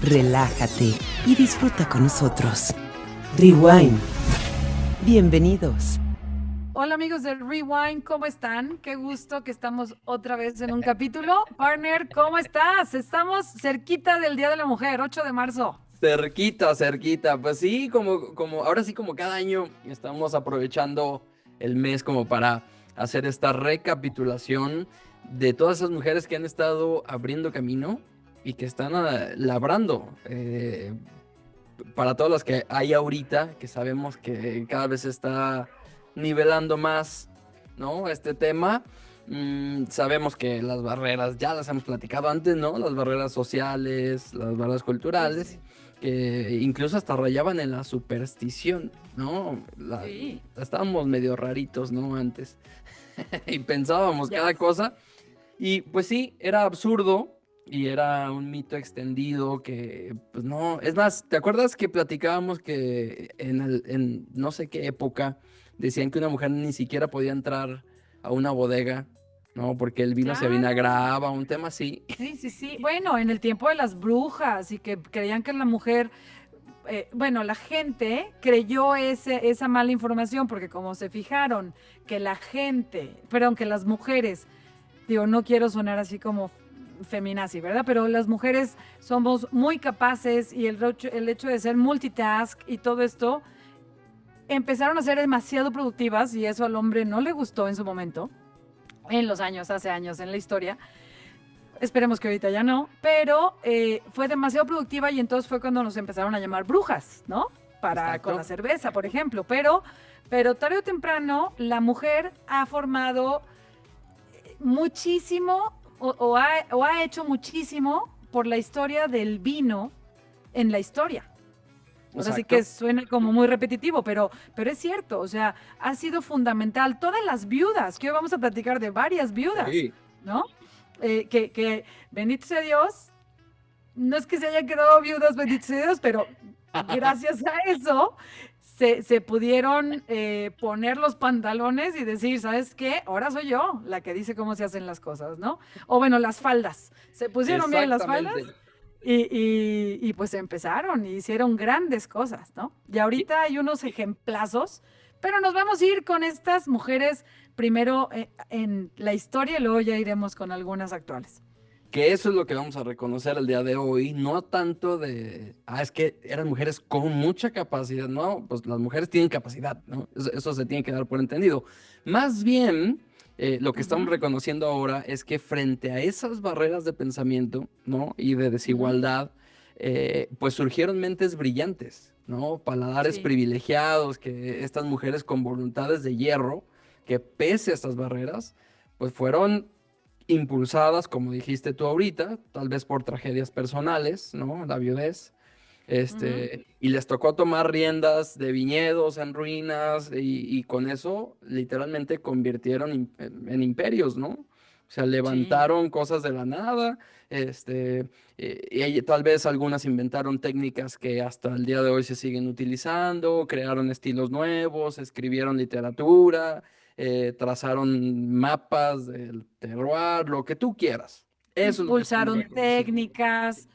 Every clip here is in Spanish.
relájate y disfruta con nosotros. Rewind. Bienvenidos. Hola amigos del Rewind, ¿cómo están? Qué gusto que estamos otra vez en un capítulo. Partner, ¿cómo estás? Estamos cerquita del Día de la Mujer, 8 de marzo. Cerquita, cerquita. Pues sí, ahora sí, como cada año estamos aprovechando el mes como para hacer esta recapitulación de todas esas mujeres que han estado abriendo camino y que están labrando para todas las que hay ahorita, que sabemos que cada vez se está nivelando más, ¿no? Este tema. Sabemos que las barreras, ya las hemos platicado antes, ¿no? Las barreras sociales, las barreras culturales. Sí. Que incluso hasta rayaban en la superstición, ¿no? Sí. Estábamos medio raritos, ¿no? Antes. Y pensábamos cada cosa. Y pues sí, era absurdo y era un mito extendido que, pues no. Es más, ¿te acuerdas que platicábamos que en no sé qué época decían que una mujer ni siquiera podía entrar a una bodega, ¿no? Porque el vino se Claro. avinagraba, un tema así. Sí. Bueno, en el tiempo de las brujas y que creían que la mujer, la gente creyó esa mala información porque como se fijaron que que las mujeres, digo, no quiero sonar así como feminazi, ¿verdad? Pero las mujeres somos muy capaces y el hecho de ser multitask y todo esto, empezaron a ser demasiado productivas y eso al hombre no le gustó en su momento, hace años en la historia. Esperemos que ahorita ya no, pero fue demasiado productiva y entonces fue cuando nos empezaron a llamar brujas, ¿no? Con la cerveza, por ejemplo. Pero tarde o temprano la mujer ha formado muchísimo o ha hecho muchísimo por la historia del vino en la historia. Así que suena como muy repetitivo, pero es cierto, o sea, ha sido fundamental. Todas las viudas, que hoy vamos a platicar de varias viudas, sí, ¿no? Que bendito sea Dios, no es que se hayan quedado viudas, bendito sea Dios, pero gracias a eso se pudieron poner los pantalones y decir, ¿sabes qué? Ahora soy yo la que dice cómo se hacen las cosas, ¿no? O bueno, las faldas. Se pusieron bien las faldas y pues empezaron y hicieron grandes cosas, ¿no? Y ahorita hay unos ejemplazos, pero nos vamos a ir con estas mujeres primero en la historia y luego ya iremos con algunas actuales. Que eso es lo que vamos a reconocer el día de hoy, no tanto es que eran mujeres con mucha capacidad, no, pues las mujeres tienen capacidad, ¿no? Eso se tiene que dar por entendido. Más bien, lo que estamos reconociendo ahora es que frente a esas barreras de pensamiento, ¿no? Y de desigualdad, pues surgieron mentes brillantes, ¿no? Paladares privilegiados, que estas mujeres con voluntades de hierro, que pese a estas barreras, pues fueron impulsadas, como dijiste tú ahorita, tal vez por tragedias personales, ¿no? La viudez. Y les tocó tomar riendas de viñedos en ruinas y con eso literalmente convirtieron en imperios, ¿no? O sea, levantaron cosas de la nada, y tal vez algunas inventaron técnicas que hasta el día de hoy se siguen utilizando, crearon estilos nuevos, escribieron literatura, trazaron mapas del terroir, lo que tú quieras. Eso impulsaron técnicas,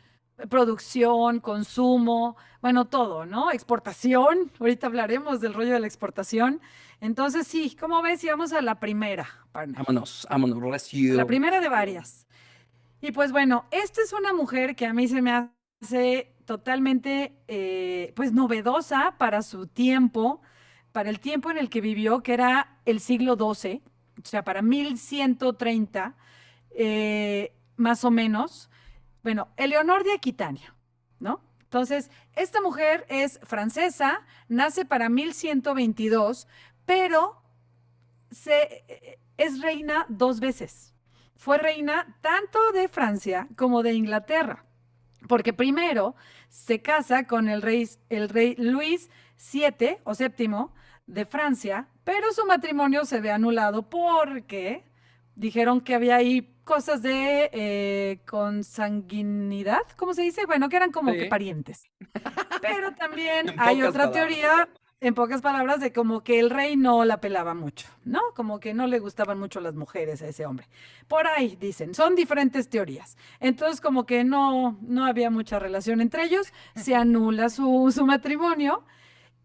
producción, consumo, bueno, todo, ¿no? Exportación, ahorita hablaremos del rollo de la exportación. Entonces, sí, ¿cómo ves? Y vamos a la primera, partner. Vámonos, La primera de varias. Y pues bueno, esta es una mujer que a mí se me hace totalmente, pues novedosa para su tiempo, para el tiempo en el que vivió, que era el siglo XII, o sea, para 1130, más o menos. Bueno, Eleonor de Aquitania, ¿no? Entonces, esta mujer es francesa, nace para 1122, pero es reina 2 veces. Fue reina tanto de Francia como de Inglaterra, porque primero se casa con el rey Luis VII o séptimo de Francia, pero su matrimonio se ve anulado porque dijeron que había ahí cosas de consanguinidad, ¿cómo se dice? Bueno, que eran como que parientes. Pero también hay otra teoría, en pocas palabras, de como que el rey no la pelaba mucho, ¿no? Como que no le gustaban mucho las mujeres a ese hombre. Por ahí dicen, son diferentes teorías. Entonces, como que no había mucha relación entre ellos, se anula su matrimonio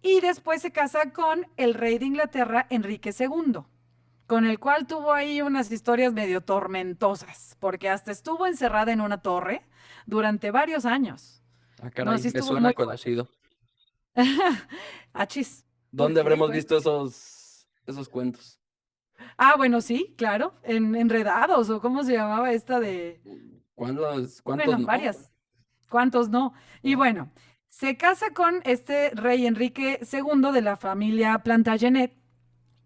y después se casa con el rey de Inglaterra, Enrique II, con el cual tuvo ahí unas historias medio tormentosas, porque hasta estuvo encerrada en una torre durante varios años. Ah, No, caray, sí me estuvo suena muy fuerte. conocido. Achis. ¿Por ¿Dónde qué? habremos visto esos cuentos? Ah, bueno, sí, claro, en Enredados, o cómo se llamaba esta de, ¿Cuántos bueno, no? varias, ¿cuántos no? Y No. bueno, se casa con este rey Enrique II de la familia Plantagenet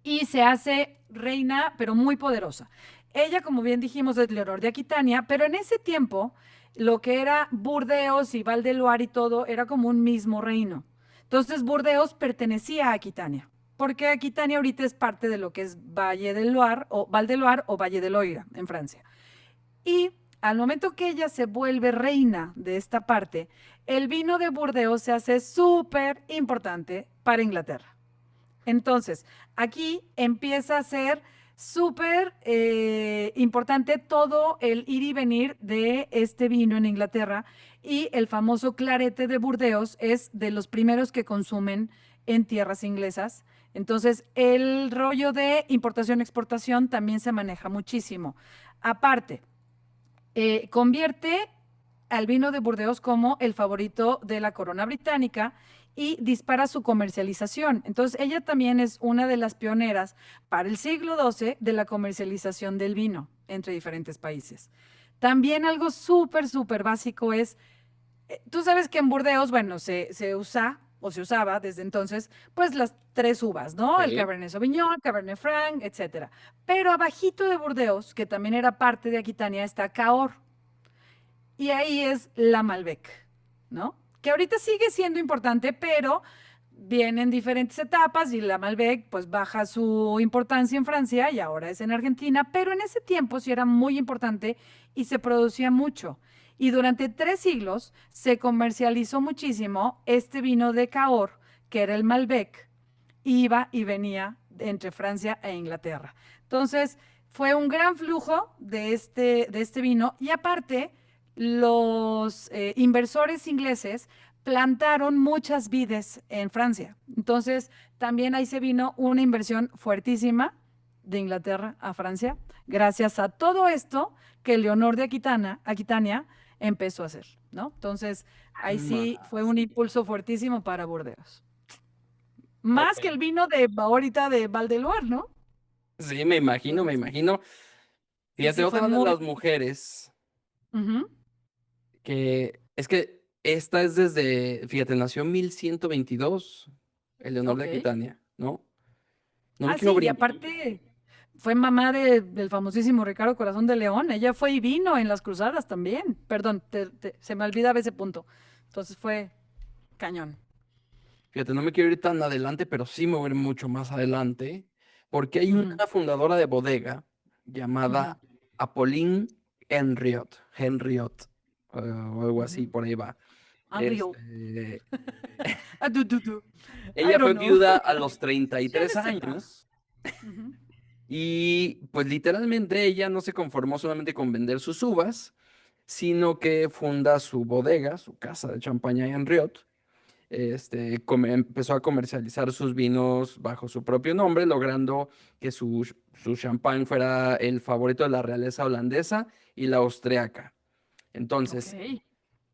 y se hace reina, pero muy poderosa. Ella, como bien dijimos, es Leonor de Aquitania, pero en ese tiempo lo que era Burdeos y Val de Loire y todo era como un mismo reino. Entonces Burdeos pertenecía a Aquitania, porque Aquitania ahorita es parte de lo que es Valle del Loire o Val de Loire o Valle de Loira en Francia. Y al momento que ella se vuelve reina de esta parte, el vino de Burdeos se hace súper importante para Inglaterra. Entonces, aquí empieza a ser súper importante todo el ir y venir de este vino en Inglaterra y el famoso clarete de Burdeos es de los primeros que consumen en tierras inglesas. Entonces, el rollo de importación-exportación también se maneja muchísimo. Aparte, convierte al vino de Burdeos como el favorito de la corona británica y dispara su comercialización. Entonces, ella también es una de las pioneras para el siglo XII de la comercialización del vino entre diferentes países. También algo súper, súper básico es, tú sabes que en Burdeos, bueno, se usa o se usaba desde entonces, pues las tres uvas, ¿no? El Sí. Cabernet Sauvignon, Cabernet Franc, etcétera. Pero abajito de Burdeos, que también era parte de Aquitania, está Cahors y ahí es la Malbec, ¿no? Que ahorita sigue siendo importante, pero viene en diferentes etapas y la Malbec pues baja su importancia en Francia y ahora es en Argentina, pero en ese tiempo sí era muy importante y se producía mucho. Y durante 3 siglos se comercializó muchísimo este vino de Cahors, que era el Malbec, iba y venía entre Francia e Inglaterra. Entonces, fue un gran flujo de este vino y aparte, los inversores ingleses plantaron muchas vides en Francia. Entonces, también ahí se vino una inversión fuertísima de Inglaterra a Francia, gracias a todo esto que Leonor de Aquitania empezó a hacer, ¿no? Entonces, ahí sí fue un impulso fuertísimo para Burdeos. Ok. Más que el vino de ahorita de Valdeluar, ¿no? Sí, me imagino, me Entonces, imagino. sí, Fíjate, sí, fue otra de muy... las mujeres Ujú. que es que esta es desde, fíjate, nació en 1122, Eleonor de Ok. Aquitania, ¿no? No me Ah, quiero sí, y brincar. aparte fue mamá del famosísimo Ricardo Corazón de León. Ella fue y vino en las cruzadas también. Perdón, se me olvidaba ese punto. Entonces fue cañón. Fíjate, no me quiero ir tan adelante, pero sí me voy a ir mucho más adelante, porque hay una Ujú, fundadora de bodega ujú, llamada Apolline Henriot, o algo así, ujú. por ahí va. Unreal. Este, Ah, I ella fue don't know. viuda a los Je ne 33 sais pas. años Ujú. y pues literalmente ella no se conformó solamente con vender sus uvas, sino que funda su bodega, su casa de champaña en Riot. Empezó a comercializar sus vinos bajo su propio nombre, logrando que su champán fuera el favorito de la realeza holandesa y la austriaca. Ok. Entonces,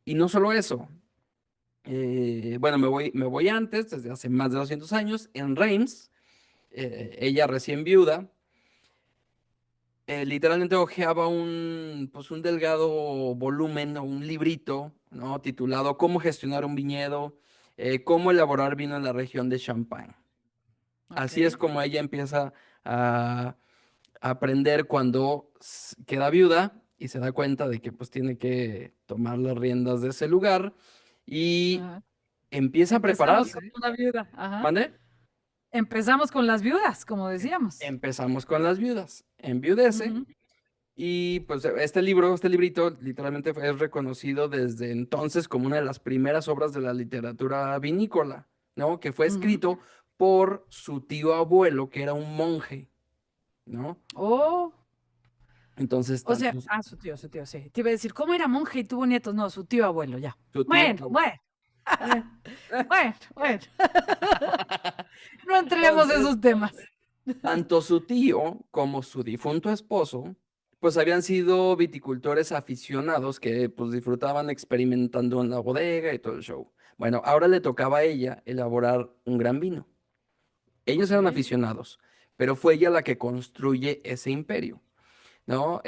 y no solo eso, bueno, me voy antes, desde hace más de 200 años, en Reims, ella recién viuda, literalmente hojeaba pues un delgado volumen o un librito, ¿no? Titulado ¿Cómo gestionar un viñedo? ¿Cómo elaborar vino en la región de Champagne? Ok. Así es como ella empieza a aprender cuando queda viuda y se da cuenta de que pues tiene que tomar las riendas de ese lugar y Ajá. empieza a Empezamos con prepararse. una viuda. Ajá. ¿Mande? Empezamos con las viudas, como decíamos. Empezamos con las viudas. Enviudece. Ujú. Y pues este librito literalmente es reconocido desde entonces como una de las primeras obras de la literatura vinícola, ¿no? Que fue Ujú. escrito por su tío abuelo, que era un monje, ¿no? Oh, Entonces, o sea, tanto su tío, sí. Te iba a decir, ¿cómo era monje y tuvo nietos? No, su tío abuelo, ya. su tío, Bueno, bueno, eh, bueno, bueno. No entremos en entonces, esos temas. tanto su tío como su difunto esposo, pues habían sido viticultores aficionados que pues disfrutaban experimentando en la bodega y todo el show. Bueno, ahora le tocaba a ella elaborar un gran vino. Ellos Ok. eran aficionados, pero fue ella la que construye ese imperio, ¿no?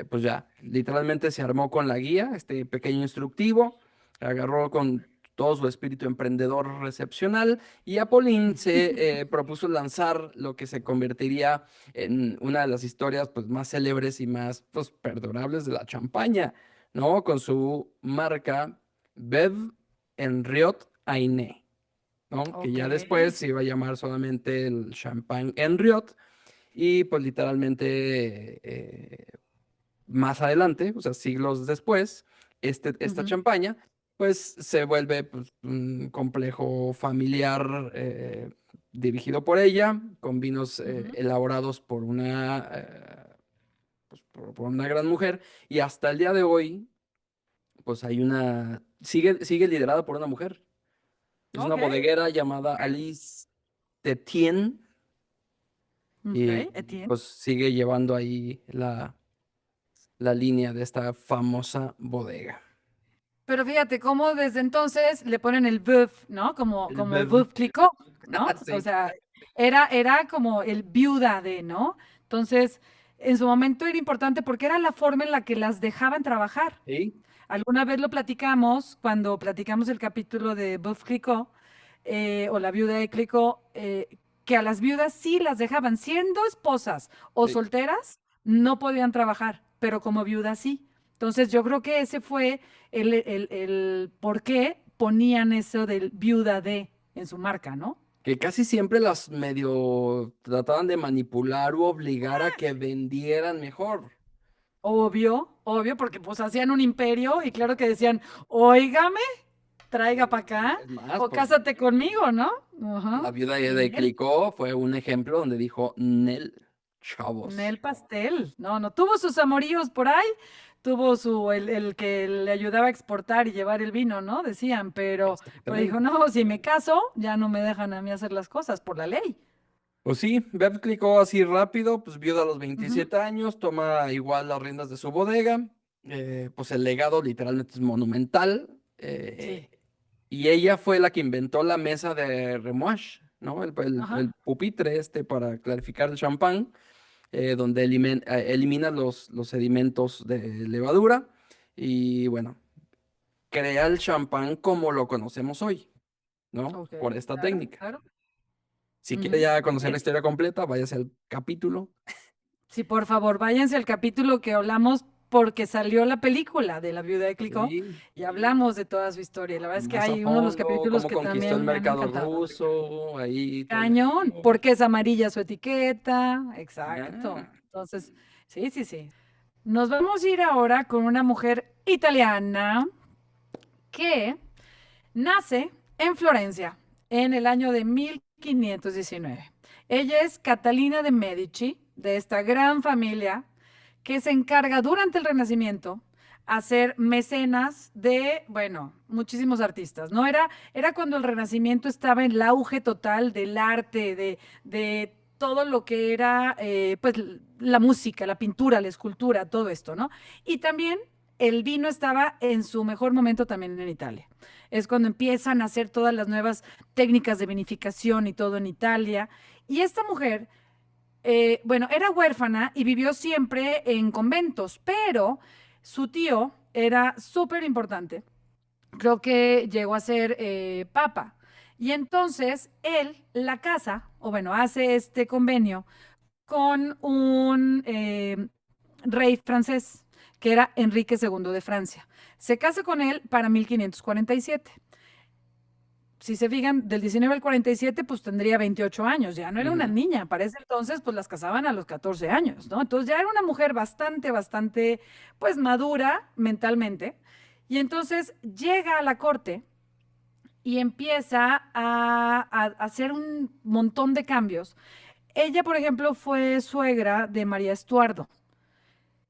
Pues ya, literalmente se armó con la guía, este pequeño instructivo, agarró con todo su espíritu emprendedor recepcional y Apolline se propuso lanzar lo que se convertiría en una de las historias pues, más célebres y más pues, perdurables de la champaña, ¿no? Con su marca Bev Henriot Ainé, ¿no? Que Ok. ya después se iba a llamar solamente el Champagne Henriot y pues literalmente más adelante, o sea, siglos después, esta Ujú, champaña, pues se vuelve pues, un complejo familiar dirigido por ella, con vinos ujú. elaborados por una, pues, por una gran mujer, y hasta el día de hoy, pues hay sigue liderada por una mujer. Es una Ok. bodeguera llamada Alice Tetien, Ok, y Etienne. pues sigue llevando ahí la línea de esta famosa bodega. Pero fíjate cómo desde entonces le ponen el Veuve, ¿no? Como, El como Bev. Veuve Clicquot, ¿no? O Sí, sea, era como el viuda de, ¿no? Entonces, en su momento era importante porque era la forma en la que las dejaban trabajar. sí, Alguna vez lo platicamos cuando platicamos el capítulo de Veuve Clicquot, o la viuda de Clicquot, que a las viudas sí las dejaban, siendo esposas o sí. solteras, no podían trabajar, pero como viudas sí. Entonces yo creo que ese fue el por qué ponían eso del viuda de en su marca, ¿no? Que casi siempre las medio trataban de manipular u obligar a que vendieran mejor. Obvio, obvio, porque pues hacían un imperio y claro que decían, óigame, traiga para acá Es más, o pues cásate conmigo, ¿no? la Ajá. viuda Y de Clicquot fue un ejemplo donde dijo, Nel, chavos. Nel Pastel, no, no, tuvo sus amoríos por ahí, tuvo el que le ayudaba a exportar y llevar el vino, ¿no? Decían, pero dijo, Exactamente. no, si me caso, ya no me dejan a mí hacer las cosas por la ley. Pues sí, Bev clicó así rápido, pues viuda a los Ujú. 27 años, toma igual las riendas de su bodega, pues el legado literalmente es monumental, Sí, y ella fue la que inventó la mesa de remouage, ¿no? El ajá. pupitre para clarificar el champán, donde elimina los sedimentos de levadura y bueno, crea el champán como lo conocemos hoy, ¿no? Ok, Por esta claro, técnica. claro. Si quiere Ujú. ya conocer la Es- historia completa, váyase al capítulo. Sí, por favor, váyanse al capítulo que hablamos porque salió la película de la viuda de Clicquot Sí, y hablamos de toda su historia. La verdad es que más a hay uno de los fondo, capítulos cómo que conquistó el también me han mercado encantado. ruso, ahí todo el Cañón, show. porque es amarilla su etiqueta. Exacto. Ah, Entonces, sí, sí, sí. Nos vamos a ir ahora con una mujer italiana que nace en Florencia en el año de 1519. Ella es Catalina de Medici, de esta gran familia que se encarga durante el Renacimiento a ser mecenas de, bueno, muchísimos artistas, ¿no? Era cuando el Renacimiento estaba en el auge total del arte, de todo lo que era, pues, la música, la pintura, la escultura, todo esto, ¿no? Y también el vino estaba en su mejor momento también en Italia. Es cuando empiezan a hacer todas las nuevas técnicas de vinificación y todo en Italia. Y esta mujer, bueno, era huérfana y vivió siempre en conventos, pero su tío era súper importante. Creo que llegó a ser papa. Y entonces él la casa, o bueno, hace este convenio con un rey francés, que era Enrique II de Francia. Se casa con él para 1547. Si se fijan, del 19 al 47, pues tendría 28 años, ya no era una ujú. niña, para ese entonces, pues las casaban a los 14 años, ¿no? Entonces ya era una mujer bastante, bastante, pues madura mentalmente, y entonces llega a la corte y empieza a hacer un montón de cambios. Ella, por ejemplo, fue suegra de María Estuardo.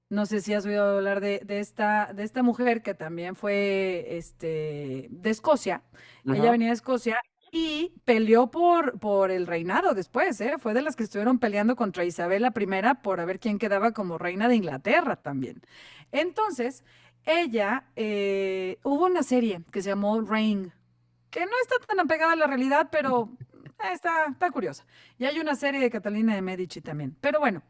No sé si has oído hablar de esta mujer que también fue de Escocia. Ella Ajá. venía de Escocia y peleó por el reinado después, ¿eh? Fue de las que estuvieron peleando contra Isabel la primera por a ver quién quedaba como reina de Inglaterra también. Entonces, ella, hubo una serie que se llamó Reign, que no está tan apegada a la realidad, pero está curiosa. Y hay una serie de Catalina de Medici también. Pero bueno,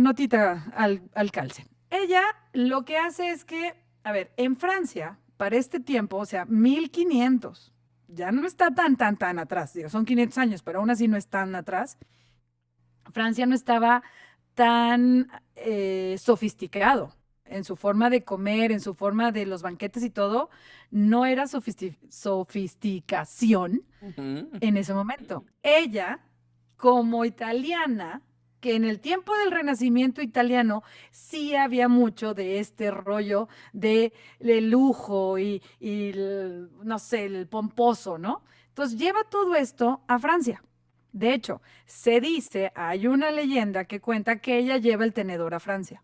notita al calce. Ella lo que hace es que, a ver, en Francia, para este tiempo, o sea, 1500, ya no está tan atrás, digo, son 500 años, pero aún así no es tan atrás. Francia no estaba tan sofisticado en su forma de comer, en su forma de los banquetes y todo, no era sofisticación Ujú. en ese momento. Ella, como italiana, que en el tiempo del Renacimiento italiano sí había mucho de este rollo de lujo no sé, el pomposo, ¿no? Entonces lleva todo esto a Francia. De hecho, se dice, hay una leyenda que cuenta que ella lleva el tenedor a Francia.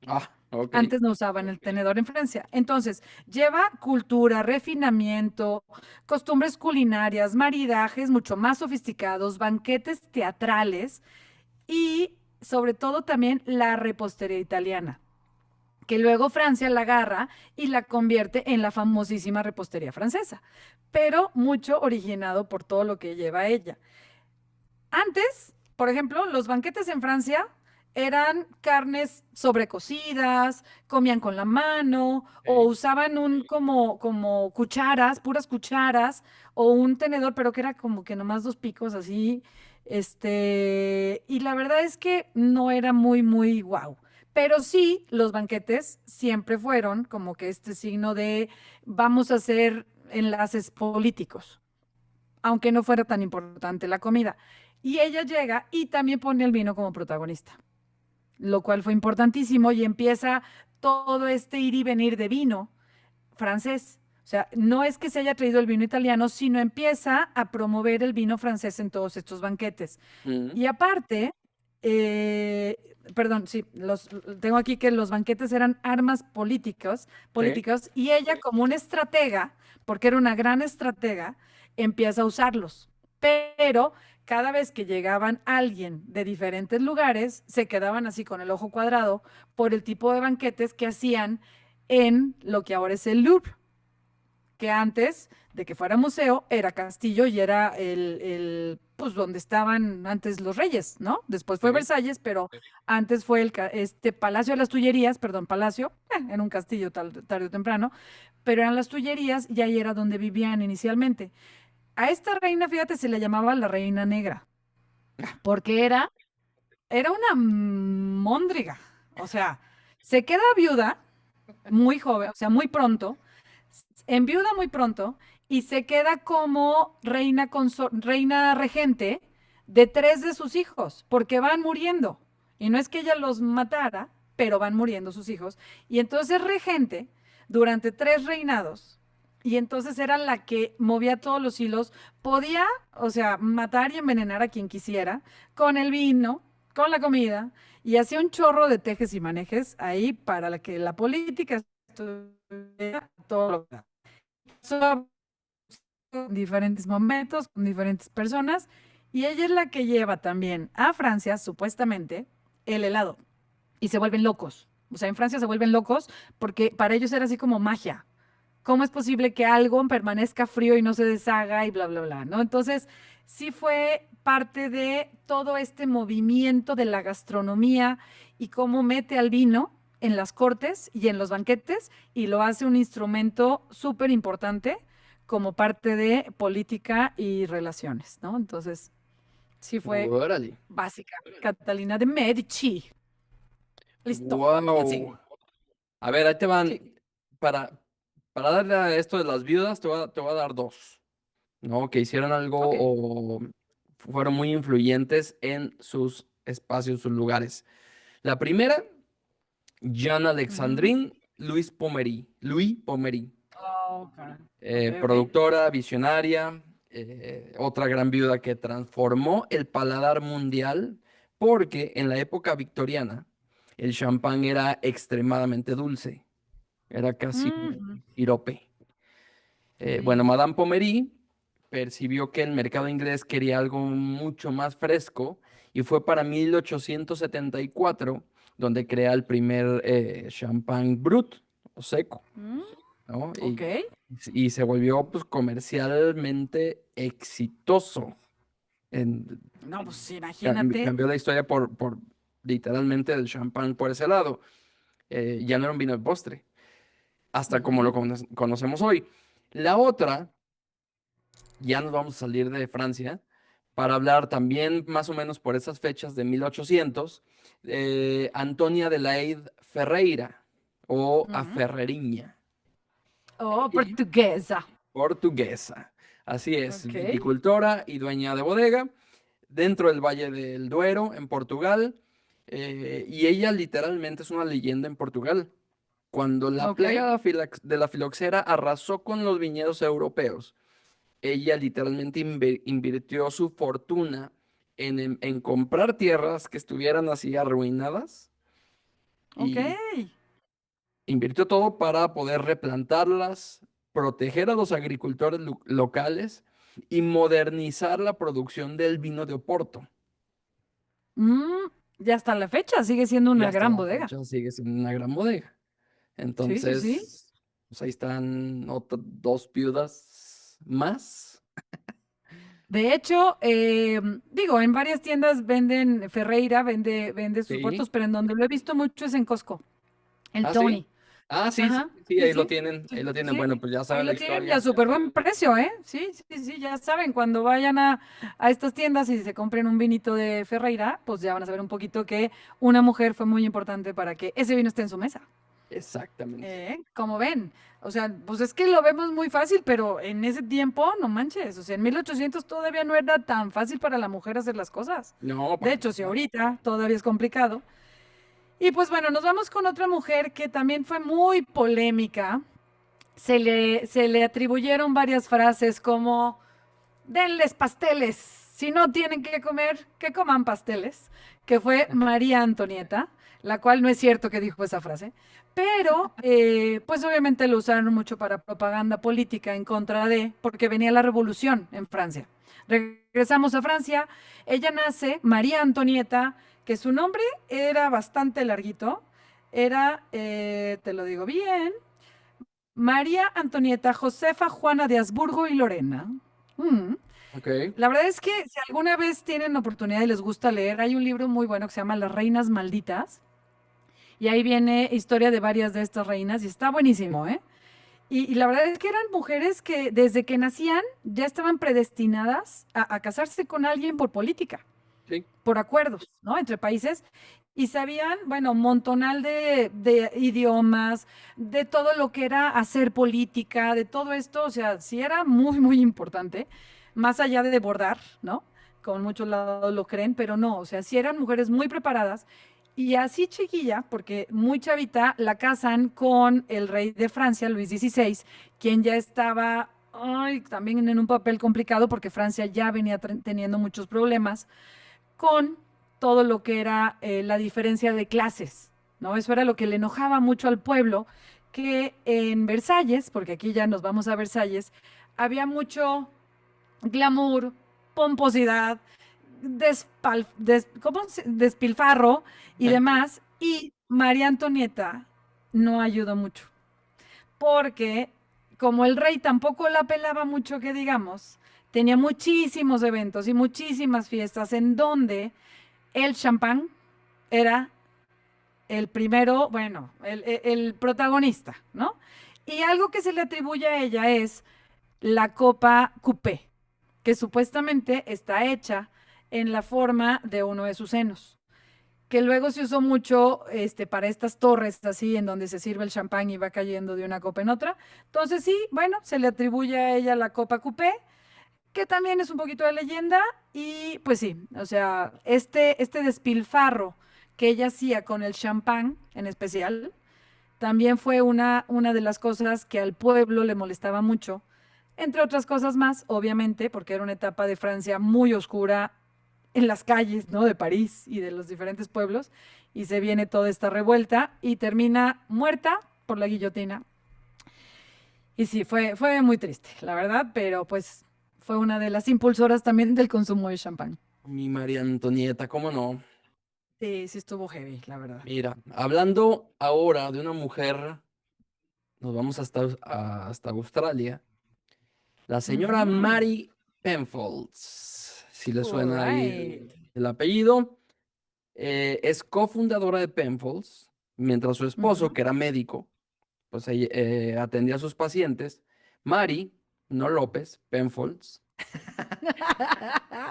Ah, ok. Antes no usaban el tenedor en Francia. Entonces, lleva cultura, refinamiento, costumbres culinarias, maridajes mucho más sofisticados, banquetes teatrales y sobre todo también la repostería italiana, que luego Francia la agarra y la convierte en la famosísima repostería francesa, pero mucho originado por todo lo que lleva ella. Antes, por ejemplo, los banquetes en Francia eran carnes sobrecocidas, comían con la mano o Ok. usaban como cucharas, puras cucharas o un tenedor, pero que era como que nomás dos picos así. Y la verdad es que no era muy guau. Pero sí, los banquetes siempre fueron como que este signo de vamos a hacer enlaces políticos, aunque no fuera tan importante la comida. Y ella llega y también pone el vino como protagonista, lo cual fue importantísimo y empieza todo este ir y venir de vino francés. O sea, no es que se haya traído el vino italiano, sino empieza a promover el vino francés en todos estos banquetes. Ujú. Y aparte, perdón, sí, tengo aquí que los banquetes eran armas Sí. políticos, y ella como una estratega, porque era una gran estratega, empieza a usarlos. Pero cada vez que llegaban alguien de diferentes lugares, se quedaban así con el ojo cuadrado por el tipo de banquetes que hacían en lo que ahora es el Louvre, que antes de que fuera museo era castillo y era pues donde estaban antes los reyes, ¿no? Después fue Sí. Versalles, pero antes fue este Palacio de las Tullerías, perdón, Palacio, en un castillo tarde o temprano, pero eran las Tullerías y ahí era donde vivían inicialmente. A esta reina, fíjate, se le llamaba la Reina Negra, porque era una móndriga, o sea, se queda viuda muy joven, o sea, muy pronto, enviuda muy pronto y se queda como reina regente de tres de sus hijos, porque van muriendo. Y no es que ella los matara, pero van muriendo sus hijos. Y entonces regente durante tres reinados. Y entonces era la que movía todos los hilos, podía, o sea, matar y envenenar a quien quisiera, con el vino, con la comida, y hacía un chorro de tejes y manejes ahí para que la política estuviera todo lo que da. Eso en diferentes momentos, con diferentes personas, y ella es la que lleva también a Francia, supuestamente, el helado, y se vuelven locos. O sea, en Francia se vuelven locos porque para ellos era así como magia. ¿Cómo es posible que algo permanezca frío y no se deshaga y bla, bla, bla, ¿no? Entonces, sí fue parte de todo este movimiento de la gastronomía y cómo mete al vino en las cortes y en los banquetes y lo hace un instrumento súper importante como parte de política y relaciones, ¿no? Entonces, sí fue Órale. básica. Catalina de Medici. Listo. Wow. Sí, A ver, ahí te sí. van. Para, para darle a esto de las viudas, te voy a dar dos, ¿no? Que hicieron algo Ok. o fueron muy influyentes en sus espacios, sus lugares. La primera, Jean Ujú. Alexandrine Louis Pommery. Louis Pommery. Oh, ok. Ok, ok. Productora, visionaria, otra gran viuda que transformó el paladar mundial, porque en la época victoriana el champán era extremadamente dulce, era casi Ujú, un sirope. Bueno, sí. Madame Pommery percibió que el mercado inglés quería algo mucho más fresco y fue para 1874 donde crea el primer champán brut o seco, Mm, ¿no? ok. Y se volvió pues, comercialmente exitoso. En- No, pues imagínate. Cambió la historia por literalmente el champán por ese lado. Ya no era un vino de postre, hasta como lo Ujú, conocemos hoy. La otra, ya nos vamos a salir de Francia para hablar también más o menos por esas fechas de 1800, Antonia de Laide Ferreira o a ujú. Ferreriña. Oh, Y portuguesa. portuguesa. Así es, Ok. viticultora y dueña de bodega dentro del Valle del Duero, en Portugal. Y ella literalmente es una leyenda en Portugal. Cuando la Ok. plaga de la filoxera arrasó con los viñedos europeos, ella literalmente invirtió su fortuna en comprar tierras que estuvieran así arruinadas Ok. y invirtió todo para poder replantarlas, proteger a los agricultores locales y modernizar la producción del vino de Oporto. Mm, y hasta la fecha sigue siendo Y una hasta gran la bodega. fecha sigue siendo una gran bodega. Sí, sí, sí. Entonces, pues ahí están dos viudas más. De hecho, digo, en varias tiendas venden, Ferreira vende sus Sí. puertos, pero en donde lo he visto mucho es en Costco, el Ah, sí. Tony. Ah, sí, sí, Ajá, sí, sí, ahí lo sí, tienen, ahí sí, lo tienen. sí, Bueno, pues ya ahí saben la lo tienen y a historia. súper buen precio, ¿eh? Sí, sí, sí, ya saben, cuando vayan a estas tiendas y se compren un vinito de Ferreira, pues ya van a saber un poquito que una mujer fue muy importante para que ese vino esté en su mesa. Exactamente. Como ven, o sea, pues es que lo vemos muy fácil, pero en ese tiempo, no manches, o sea, en 1800 todavía no era tan fácil para la mujer hacer las cosas. No, De para hecho, si nada. ahorita todavía es complicado. Y pues bueno, nos vamos con otra mujer que también fue muy polémica. Se le atribuyeron varias frases como, denles pasteles, si no tienen que comer, que coman pasteles, que fue María Antonieta, la cual no es cierto que dijo esa frase, pero pues obviamente lo usaron mucho para propaganda política en contra de, porque venía la revolución en Francia. Regresamos a Francia, ella nace, María Antonieta, que su nombre era bastante larguito, era, te lo digo bien, María Antonieta Josefa Juana de Habsburgo y Lorena. Mm. Ok. La verdad es que si alguna vez tienen oportunidad y les gusta leer, hay un libro muy bueno que se llama Las Reinas Malditas y ahí viene historia de varias de estas reinas y está buenísimo, ¿eh? Y la verdad es que eran mujeres que desde que nacían ya estaban predestinadas a casarse con alguien por política, Sí. por acuerdos, ¿no? Entre países. Y sabían, bueno, un montonal de idiomas, de todo lo que era hacer política, de todo esto, o sea, sí era muy, muy importante, más allá de bordar, ¿no? Como en muchos lados lo creen, pero no, o sea, sí eran mujeres muy preparadas. Y así chiquilla, porque muy chavita, la casan con el rey de Francia, Luis XVI, quien ya estaba, ay, también en un papel complicado porque Francia ya venía teniendo muchos problemas con todo lo que era la diferencia de clases, ¿no? Eso era lo que le enojaba mucho al pueblo, que en Versalles, porque aquí ya nos vamos a Versalles, había mucho glamour, pomposidad, despilfarro y demás, y María Antonieta no ayudó mucho, porque como el rey tampoco la pelaba mucho, que digamos, tenía muchísimos eventos y muchísimas fiestas en donde el champán era el primero, bueno, el protagonista, ¿no? Y algo que se le atribuye a ella es la copa coupé, que supuestamente está hecha en la forma de uno de sus senos, que luego se usó mucho para estas torres así en donde se sirve el champán y va cayendo de una copa en otra. Entonces sí, bueno, se le atribuye a ella la copa coupé, que también es un poquito de leyenda y pues sí, o sea, este despilfarro que ella hacía con el champán en especial, también fue una de las cosas que al pueblo le molestaba mucho, entre otras cosas más, obviamente, porque era una etapa de Francia muy oscura en las calles, ¿no? De París y de los diferentes pueblos, y se viene toda esta revuelta y termina muerta por la guillotina. Y sí, fue muy triste, la verdad, pero pues fue una de las impulsoras también del consumo de champán. Mi María Antonieta, ¿cómo no? Sí, sí estuvo heavy, la verdad. Mira, hablando ahora de una mujer, nos vamos hasta Australia. La señora Ujú. Mary Penfolds, si le All suena ahí right. el apellido, es cofundadora de Penfolds, mientras su esposo, Ujú. que era médico, pues atendía a sus pacientes. Mary, no López, Penfolds,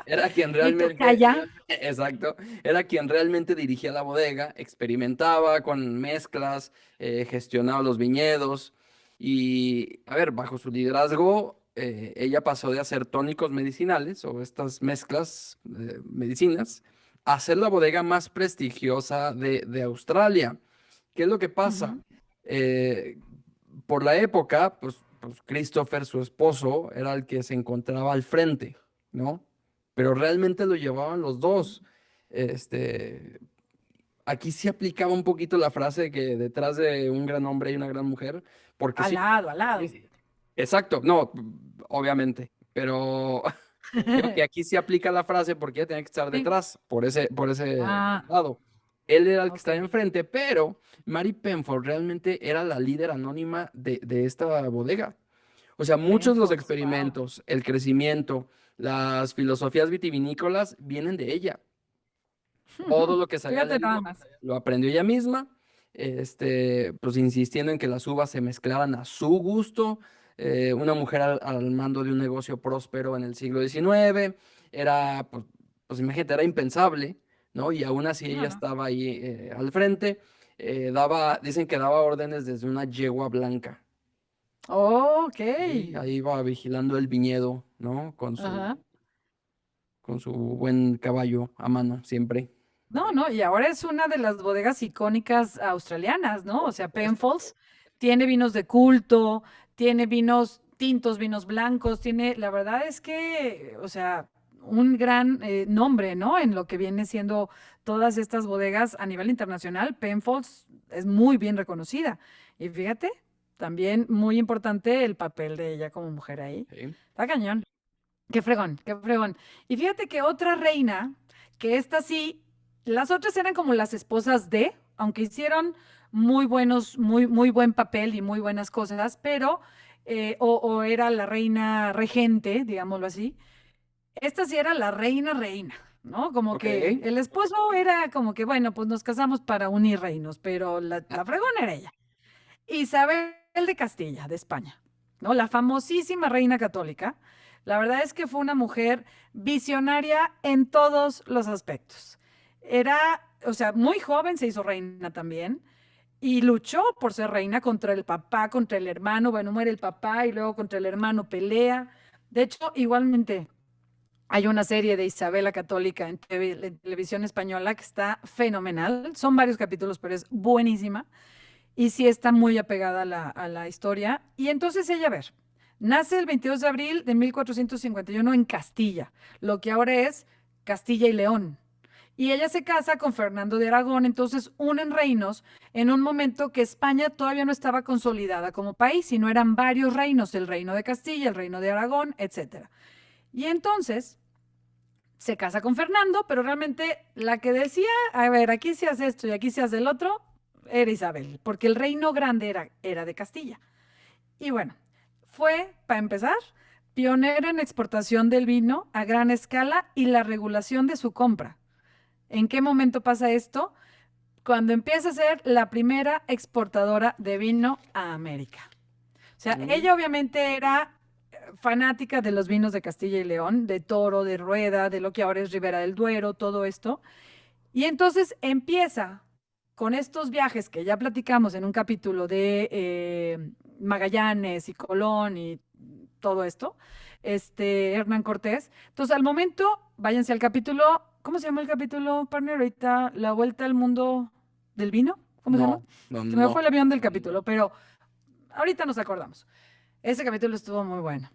era quien Mi realmente, tocaya. exacto, era quien realmente dirigía la bodega, experimentaba con mezclas, gestionaba los viñedos y, a ver, bajo su liderazgo, ella pasó de hacer tónicos medicinales o estas mezclas de medicinas a ser la bodega más prestigiosa de Australia. ¿Qué es lo que pasa? Ujú. Eh, por la época, pues Christopher, su esposo, era el que se encontraba al frente, ¿no? Pero realmente lo llevaban los dos. Este, aquí sí aplicaba un poquito la frase de que detrás de un gran hombre hay una gran mujer, porque Al sí, lado, al lado. sí, exacto, no, obviamente, pero digo que aquí sí aplica la frase porque ella tenía que estar Sí. detrás, por ese Ah, lado. Él era el que ok. estaba enfrente, pero Mary Penford realmente era la líder anónima de esta bodega. O sea, muchos de los Penfolds, wow. experimentos, el crecimiento, las filosofías vitivinícolas vienen de ella. Todo lo que se había Fíjate nada leído más. lo aprendió ella misma, pues insistiendo en que las uvas se mezclaran a su gusto. Una mujer al mando de un negocio próspero en el siglo XIX, era, pues imagínate, era impensable, ¿no? Y aún así ella No, no. estaba ahí al frente, dicen que daba órdenes desde una yegua blanca. Ok. Y ahí iba vigilando el viñedo, ¿no? Ajá. Con su buen caballo a mano, siempre. No, no, y ahora es una de las bodegas icónicas australianas, ¿no? Por O sea, supuesto. Penfolds tiene vinos de culto, tiene vinos tintos, vinos blancos, tiene, la verdad es que, o sea, un gran nombre, ¿no? En lo que viene siendo todas estas bodegas a nivel internacional, Penfolds es muy bien reconocida. Y fíjate, también muy importante el papel de ella como mujer ahí. Sí. Está cañón. Qué fregón, qué fregón. Y fíjate que otra reina, que esta sí, las otras eran como las esposas de, aunque hicieron muy buenos, muy buen papel y muy buenas cosas, pero, o era la reina regente, digámoslo así. Esta sí era la reina reina, ¿no? Como Ok. que el esposo era como que, bueno, pues nos casamos para unir reinos, pero la fregona era ella. Isabel de Castilla, de España, ¿no? La famosísima reina católica. La verdad es que fue una mujer visionaria en todos los aspectos. Era, o sea, muy joven se hizo reina también y luchó por ser reina contra el papá, contra el hermano. Bueno, muere el papá y luego contra el hermano pelea. De hecho, igualmente hay una serie de Isabel la Católica en televisión española que está fenomenal. Son varios capítulos, pero es buenísima. Y sí está muy apegada a la historia. Y entonces ella, a ver, nace el 22 de abril de 1451 en Castilla, lo que ahora es Castilla y León. Y ella se casa con Fernando de Aragón, entonces unen reinos en un momento que España todavía no estaba consolidada como país, sino eran varios reinos, el reino de Castilla, el reino de Aragón, etcétera. Y entonces se casa con Fernando, pero realmente la que decía, a ver, aquí se hace esto y aquí se hace el otro, era Isabel, porque el reino grande era de Castilla. Y bueno, fue, para empezar, pionera en exportación del vino a gran escala y la regulación de su compra. ¿En qué momento pasa esto? Cuando empieza a ser la primera exportadora de vino a América. O sea, Mm, ella obviamente era fanática de los vinos de Castilla y León, de Toro, de Rueda, de lo que ahora es Ribera del Duero, todo esto. Y entonces empieza con estos viajes que ya platicamos en un capítulo de Magallanes y Colón y todo esto, Hernán Cortés. Entonces, al momento, váyanse al capítulo, ¿cómo se llama el capítulo, partner? Ahorita, La Vuelta al Mundo del Vino. ¿Cómo se llama? No, Se me fue el no. avión del capítulo, pero ahorita nos acordamos. Ese capítulo estuvo muy bueno.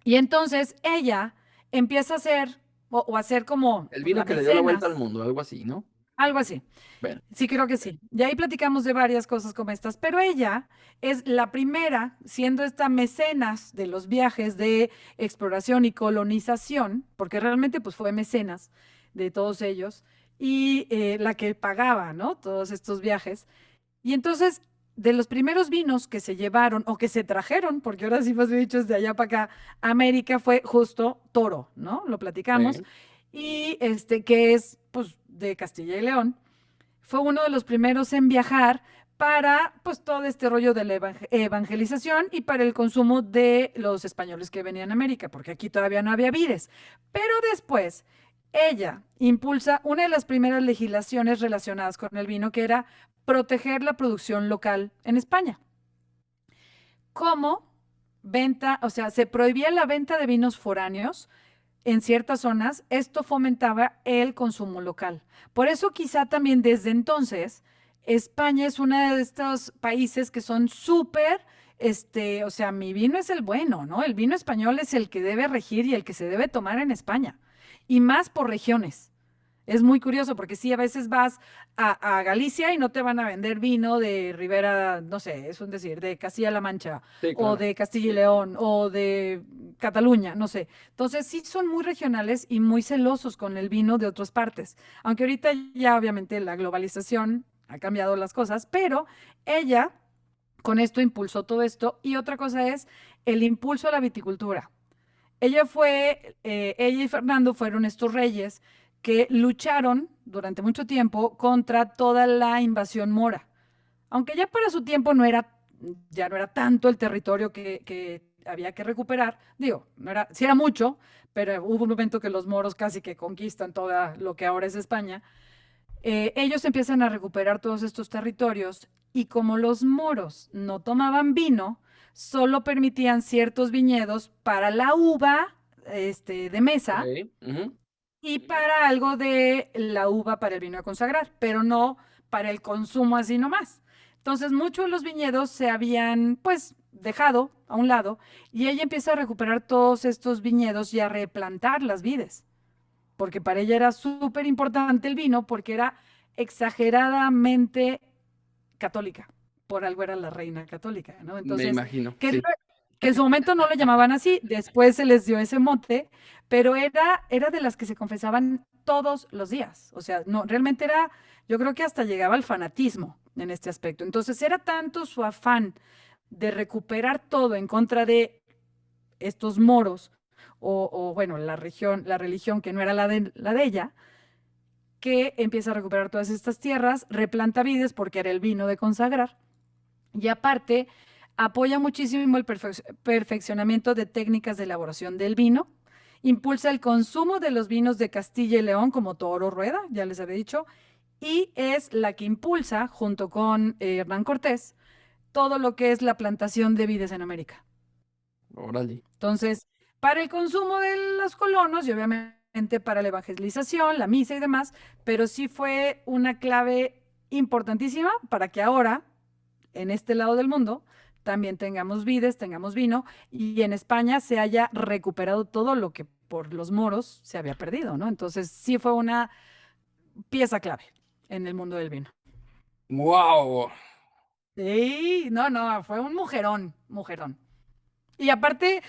Y entonces ella empieza a hacer, o a hacer como El pues, vino la que le dio la vuelta al mecenas, mundo, algo así, ¿no? algo así. Bueno, Sí, creo que sí. Y ahí platicamos de varias cosas como estas, pero ella es la primera, siendo esta mecenas de los viajes de exploración y colonización, porque realmente pues fue mecenas de todos ellos, y la que pagaba, ¿no? Todos estos viajes. Y entonces, de los primeros vinos que se llevaron o que se trajeron, porque ahora sí más bien dicho es de allá para acá, a América fue justo Toro, ¿no? Lo platicamos. sí. Y que es pues de Castilla y León, fue uno de los primeros en viajar para pues todo este rollo de la evangelización y para el consumo de los españoles que venían a América, porque aquí todavía no había vides. Pero después ella impulsa una de las primeras legislaciones relacionadas con el vino, que era proteger la producción local en España. Como venta, o sea, se prohibía la venta de vinos foráneos en ciertas zonas, esto fomentaba el consumo local. Por eso quizá también desde entonces España es uno de estos países que son súper, o sea, mi vino es el bueno, ¿no? El vino español es el que debe regir y el que se debe tomar en España. Y más por regiones. Es muy curioso porque sí, a veces vas a Galicia y no te van a vender vino de Ribera, no sé, es un decir, de Castilla-La Mancha Sí, o claro. de Castilla y León o de Cataluña, no sé. Entonces sí son muy regionales y muy celosos con el vino de otras partes. Aunque ahorita ya obviamente la globalización ha cambiado las cosas, pero ella con esto impulsó todo esto. Y otra cosa es el impulso a la viticultura. Ella y Fernando fueron estos reyes que lucharon durante mucho tiempo contra toda la invasión mora. Aunque ya para su tiempo ya no era tanto el territorio que había que recuperar, digo, no era, sí era mucho, pero hubo un momento que los moros casi que conquistan todo lo que ahora es España. Ellos empiezan a recuperar todos estos territorios y como los moros no tomaban vino, solo permitían ciertos viñedos para la uva de Ok. mesa Ujú. y para algo de la uva para el vino a consagrar, pero no para el consumo así nomás. Entonces, muchos de los viñedos se habían, pues, dejado a un lado y ella empieza a recuperar todos estos viñedos y a replantar las vides, porque para ella era súper importante el vino, porque era exageradamente católica, por algo era la reina católica, ¿no? Me Entonces, imagino, que, sí. que en su momento no le llamaban así, después se les dio ese mote, pero era de las que se confesaban todos los días, o sea, no, realmente era, yo creo que hasta llegaba al fanatismo en este aspecto. Entonces, era tanto su afán de recuperar todo en contra de estos moros, bueno, la religión que no era la de ella, que empieza a recuperar todas estas tierras, replanta vides porque era el vino de consagrar, y aparte apoya muchísimo el perfeccionamiento de técnicas de elaboración del vino, impulsa el consumo de los vinos de Castilla y León como Toro Rueda, ya les había dicho, y es la que impulsa, junto con Hernán Cortés, todo lo que es la plantación de vides en América. Órale. Entonces, para el consumo de los colonos y obviamente para la evangelización, la misa y demás, pero sí fue una clave importantísima para que ahora, en este lado del mundo, también tengamos vides, tengamos vino y en España se haya recuperado todo lo que por los moros se había perdido, ¿no? Entonces, sí fue una pieza clave en el mundo del vino. ¡Wow! Sí, no, no, fue un mujerón, mujerón. Y aparte,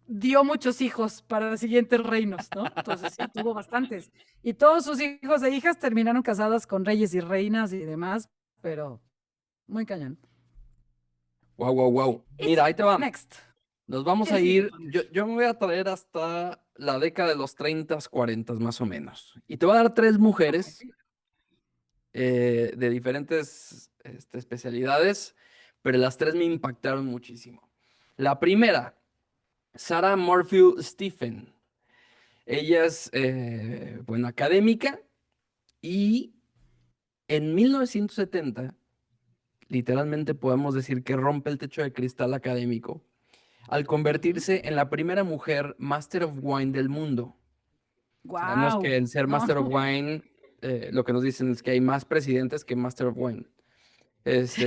dio muchos hijos para los siguientes reinos, ¿no? Entonces sí, tuvo bastantes. Y todos sus hijos e hijas terminaron casadas con reyes y reinas y demás, pero muy cañón. ¡Wow, wow, wow! It's Mira, ahí te va. next. Nos vamos ¿Qué a sigue, ir. Tony? Yo me voy a traer hasta la década de los 30, 40 más o menos. Y te voy a dar tres mujeres de diferentes especialidades, pero las tres me impactaron muchísimo. La primera, Sarah Morfield Stephen. Ella es, bueno, académica y en 1970, literalmente podemos decir que rompe el techo de cristal académico al convertirse en la primera mujer Master of Wine del mundo. Sabemos que Wow. el ser No, Master of no. Wine, lo que nos dicen es que hay más presidentes que Master of Wine. Sí,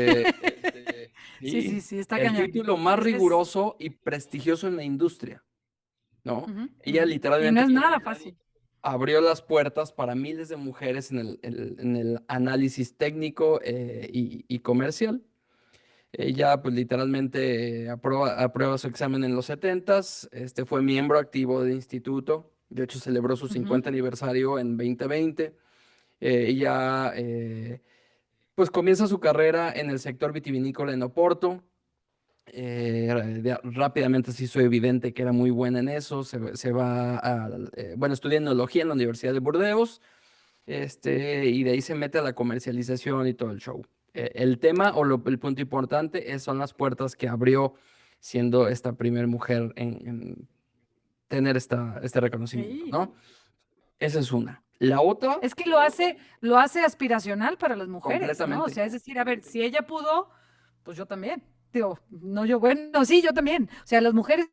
Sí, sí, sí, está el cañón. título más Es, riguroso y prestigioso en la industria, ¿no? ujú, Ella ujú. Y no literalmente es nada fácil. abrió las puertas para miles de mujeres en el análisis técnico y comercial. Ella, pues literalmente aprueba su examen en los setentas. Fue miembro activo del instituto. De hecho, celebró su Ujú, 50 aniversario en 2020. Ella, pues comienza su carrera en el sector vitivinícola en Oporto. Rápidamente se hizo evidente que era muy buena en eso. Se va bueno, estudia enología en la Universidad de Burdeos. Y de ahí se mete a la comercialización y todo el show. El tema o el punto importante son las puertas que abrió siendo esta primera mujer en tener este reconocimiento, sí. ¿no? Esa es una. La otra, Es que lo hace aspiracional para las mujeres, ¿no? O completamente. sea, es decir, a ver, si ella pudo, pues yo también. Digo, no yo, bueno, sí, yo también. O sea, las mujeres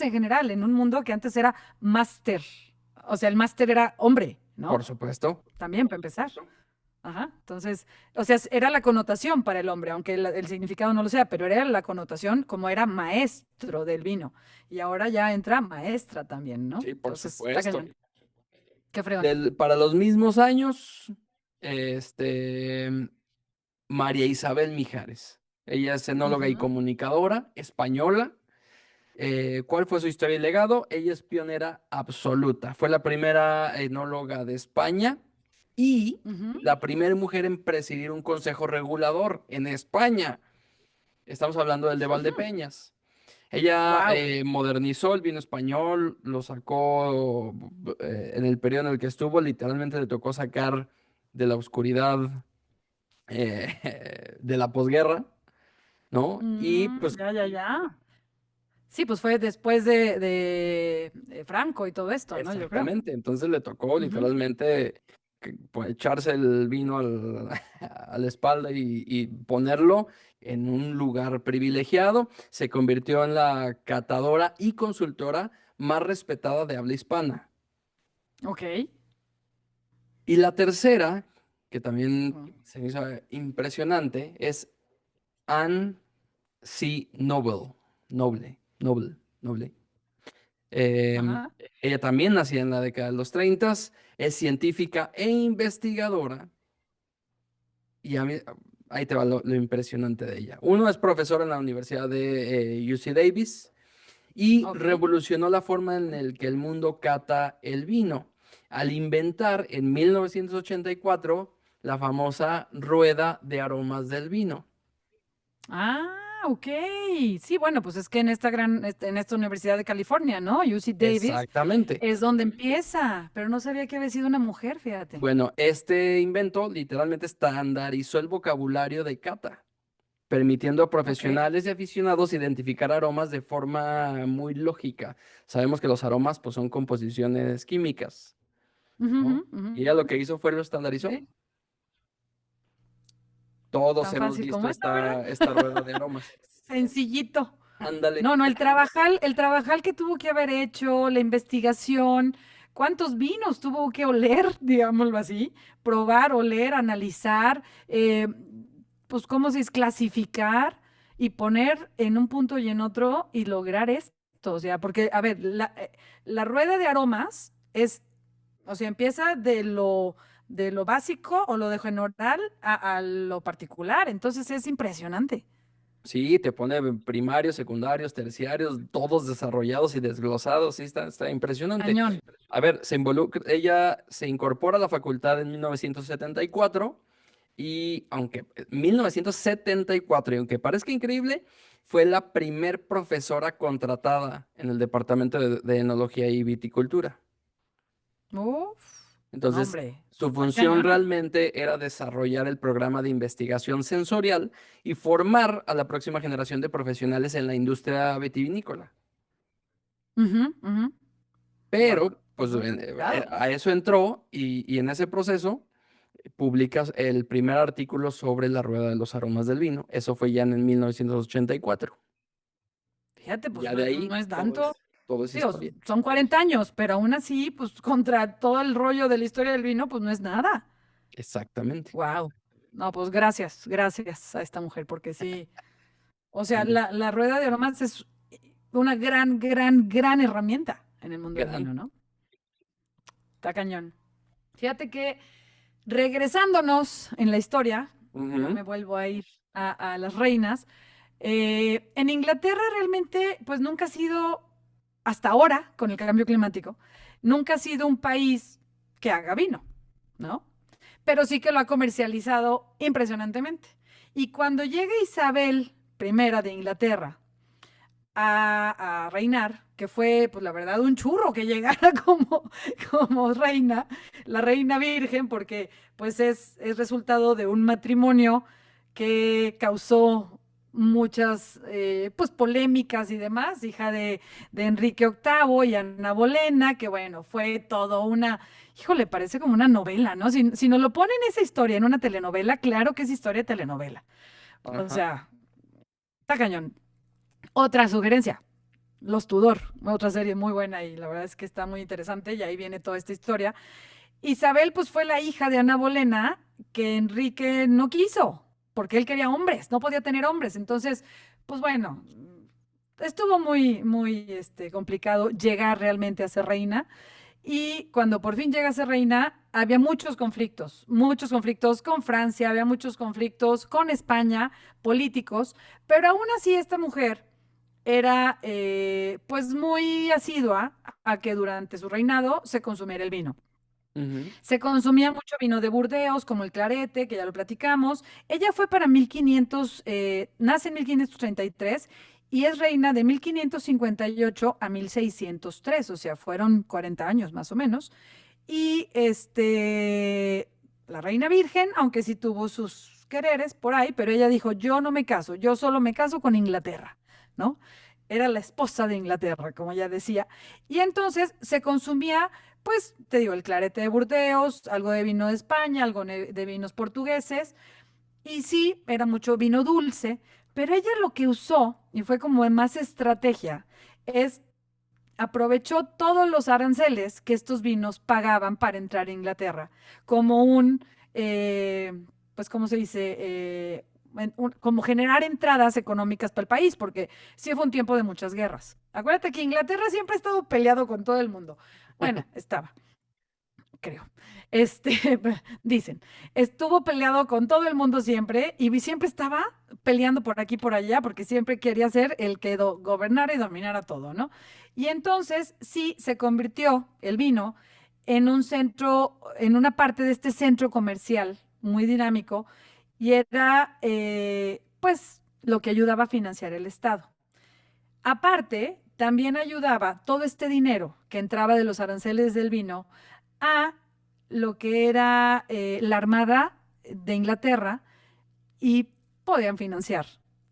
en general, en un mundo que antes era máster. O sea, el máster era hombre, Por ¿no? supuesto. También, para empezar. Ajá. Entonces, o sea, era la connotación para el hombre, aunque el significado no lo sea, pero era la connotación como era maestro del vino. Y ahora ya entra maestra también, ¿no? Sí, por Entonces, está supuesto. cañón. Qué fregón. Para los mismos años, María Isabel Mijares. Ella es enóloga y Ujú. comunicadora española. ¿Cuál fue su historia y legado? Ella es pionera absoluta. Fue la primera enóloga de España y Ujú. la primera mujer en presidir un consejo regulador en España. Estamos hablando del de Valdepeñas. Ella Wow. modernizó el vino español, lo sacó en el periodo en el que estuvo, literalmente le tocó sacar de la oscuridad de la posguerra, ¿no? Y pues Ya, ya, ya. Sí, pues fue después de Franco y todo esto, ¿no? Yo creo. exactamente, entonces le tocó Ujú. literalmente pues, echarse el vino a la espalda y ponerlo en un lugar privilegiado. Se convirtió en la catadora y consultora más respetada de habla hispana. Ok. Y la tercera, que también Mm. se me hizo impresionante, es Anne C. Noble. Noble. Em, Ajá. Ella también nacida en la década de los 30, es científica e investigadora. Y ahí te va lo impresionante de ella. Uno es profesora en la Universidad de UC Davis y Ok. revolucionó la forma en la que el mundo cata el vino al inventar en 1984 la famosa rueda de aromas del vino. Ah, ok. Sí, bueno, pues es que en esta Universidad de California, ¿no? UC Davis Exactamente. es donde empieza, pero no sabía que había sido una mujer, fíjate. Bueno, este invento literalmente estandarizó el vocabulario de cata, permitiendo a Ok. profesionales y aficionados identificar aromas de forma muy lógica. Sabemos que los aromas pues, son composiciones químicas, Ujú, ujú, ¿no? ujú, Y ella lo ujú. que hizo fue lo estandarizó. Sí, Todos tan hemos fácil visto como eso, ¿verdad? esta rueda de aromas. Sencillito. Ándale. No, no, el trabajal que tuvo que haber hecho, la investigación, cuántos vinos tuvo que oler, digámoslo así, probar, oler, analizar, pues cómo se es clasificar y poner en un punto y en otro y lograr esto. O sea, porque, a ver, la rueda de aromas es, o sea, empieza de lo básico o lo de general a lo particular. Entonces es impresionante. Sí, te pone primarios, secundarios, terciarios, todos desarrollados y desglosados. Sí, está impresionante. Cañón. A ver, ella se incorpora a la facultad en 1974 y aunque 1974, y aunque parezca increíble, fue la primer profesora contratada en el departamento de enología y viticultura. Uf, no, Entonces, hombre, su está función cañón. realmente era desarrollar el programa de investigación sensorial y formar a la próxima generación de profesionales en la industria vitivinícola. Ujú, ujú. Guau, Pero, pues muy complicado. a eso entró y en ese proceso publicas el primer artículo sobre la rueda de los aromas del vino. Eso fue ya en 1984. Fíjate, pues Ya no, de no ahí es tanto. todo es Digo, historia. son 40 años, pero aún así, pues contra todo el rollo de la historia del vino, pues no es nada. Exactamente. Wow. No, pues gracias a esta mujer, porque sí, o sea, la rueda de aromas es una gran herramienta en el mundo del vino, Gran. ¿no? Está cañón. Fíjate que regresándonos en la historia, ya Ujú. me vuelvo a ir a las reinas. En Inglaterra realmente, pues nunca ha sido, hasta ahora, con el cambio climático, nunca ha sido un país que haga vino, ¿no? Pero sí que lo ha comercializado impresionantemente. Y cuando llega Isabel I de Inglaterra a reinar, que fue, pues la verdad, un churro que llegara como reina, la reina virgen, porque pues es resultado de un matrimonio que causó muchas pues polémicas y demás, hija de Enrique VIII y Ana Bolena, que bueno, fue todo una, híjole, parece como una novela, ¿no? Si nos lo ponen esa historia en una telenovela, claro que es historia de telenovela. O Ajá. sea, está cañón. Otra sugerencia, Los Tudor, otra serie muy buena y la verdad es que está muy interesante y ahí viene toda esta historia. Isabel pues fue la hija de Ana Bolena que Enrique no quiso porque él quería hombres, no podía tener hombres. Entonces, pues bueno, estuvo muy complicado llegar realmente a ser reina. Y cuando por fin llega a ser reina, había muchos conflictos con Francia, había muchos conflictos con España, políticos, pero aún así esta mujer era pues muy asidua a que durante su reinado se consumiera el vino. Ujú. Se consumía mucho vino de Burdeos, como el clarete, que ya lo platicamos. Ella fue para 1500, nace en 1533 y es reina de 1558 a 1603, o sea, fueron 40 años más o menos. Y la reina virgen, aunque sí tuvo sus quereres por ahí, pero ella dijo, yo no me caso, yo solo me caso con Inglaterra, ¿no? Era la esposa de Inglaterra, como ella decía. Y entonces se consumía, pues, te digo, el clarete de Burdeos, algo de vino de España, algo de vinos portugueses, y sí, era mucho vino dulce, pero ella lo que usó, y fue como más estrategia, es aprovechó todos los aranceles que estos vinos pagaban para entrar a Inglaterra, como eh, pues, ¿cómo se dice? Como generar entradas económicas para el país, porque sí fue un tiempo de muchas guerras. Acuérdate que Inglaterra siempre ha estado peleado con todo el mundo. Bueno, estaba, creo. Este, dicen, estuvo peleado con todo el mundo siempre y siempre estaba peleando por aquí y por allá porque siempre quería ser el que gobernara y dominara todo, ¿no? Y entonces sí se convirtió el vino en un centro, en una parte de este centro comercial muy dinámico y era pues lo que ayudaba a financiar el Estado. Aparte, también ayudaba todo este dinero que entraba de los aranceles del vino a lo que era la Armada de Inglaterra y podían financiar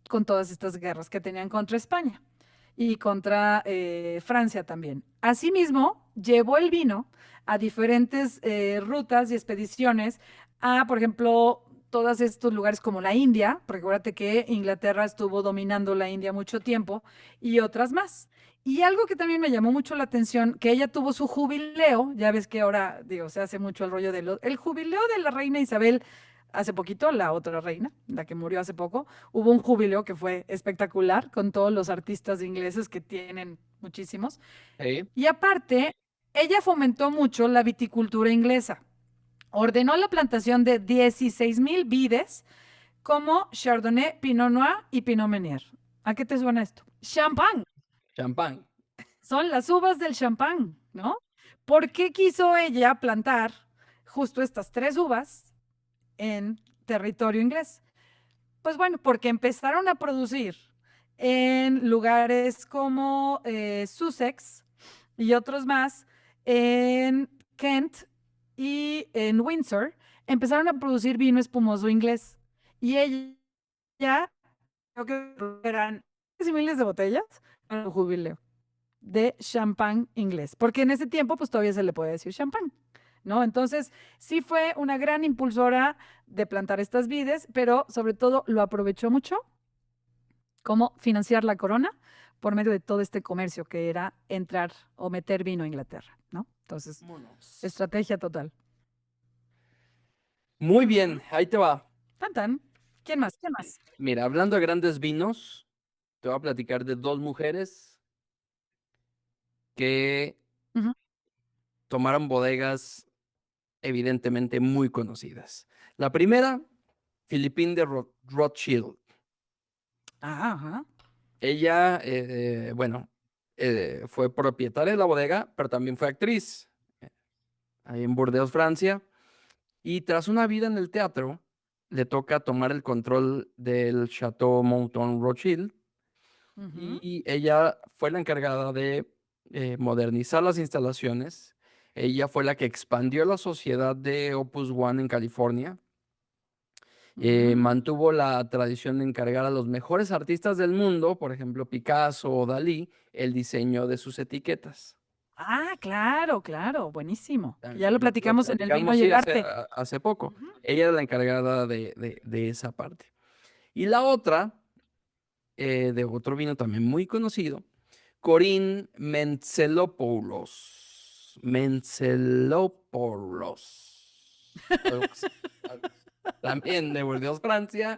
con todas estas guerras que tenían contra España y contra Francia también. Asimismo, llevó el vino a diferentes rutas y expediciones a, por ejemplo, todos estos lugares como la India, porque acuérdate que Inglaterra estuvo dominando la India mucho tiempo, y otras más. Y algo que también me llamó mucho la atención, que ella tuvo su jubileo, ya ves que ahora, digo, se hace mucho el rollo el jubileo de la reina Isabel hace poquito, la otra reina, la que murió hace poco, hubo un jubileo que fue espectacular con todos los artistas ingleses que tienen muchísimos. Sí. Y aparte, ella fomentó mucho la viticultura inglesa. Ordenó la plantación de 16,000 vides como Chardonnay, Pinot Noir y Pinot Meunier. ¿A qué te suena esto? Champán. Champán. Son las uvas del champán, ¿no? ¿Por qué quiso ella plantar justo estas tres uvas en territorio inglés? Pues bueno, porque empezaron a producir en lugares como Sussex y otros más, en Kent y en Windsor, empezaron a producir vino espumoso inglés. Y ella, creo que eran miles y miles de botellas para un jubileo de champán inglés, porque en ese tiempo pues todavía se le puede decir champán, ¿no? Entonces sí fue una gran impulsora de plantar estas vides, pero sobre todo lo aprovechó mucho como financiar la corona por medio de todo este comercio que era entrar o meter vino a Inglaterra, ¿no? Entonces, Vámonos. estrategia total. Muy bien, ahí te va. Tan, tan. ¿Quién más? ¿Quién más? Mira, hablando de grandes vinos, te voy a platicar de dos mujeres que Ujú. tomaron bodegas evidentemente muy conocidas. La primera, Philippine de Rothschild. Ah, ajá. Ella, bueno, fue propietaria de la bodega, pero también fue actriz ahí en Burdeos, Francia. Y tras una vida en el teatro, le toca tomar el control del Chateau Mouton Rothschild Ujú, y ella fue la encargada de modernizar las instalaciones. Ella fue la que expandió la sociedad de Opus One en California. ujú. Mantuvo la tradición de encargar a los mejores artistas del mundo, por ejemplo Picasso o Dalí, el diseño de sus etiquetas. Ah, claro, claro, buenísimo. Que ya lo Lo platicamos en el vino platicamos, y sí, el arte. hace poco. Ujú. Ella era la encargada de esa parte. Y la otra, de otro vino también muy conocido, Corinne Mentzelopoulos. Mentzelopoulos. Algo así, algo así. También de Burdeos, Francia,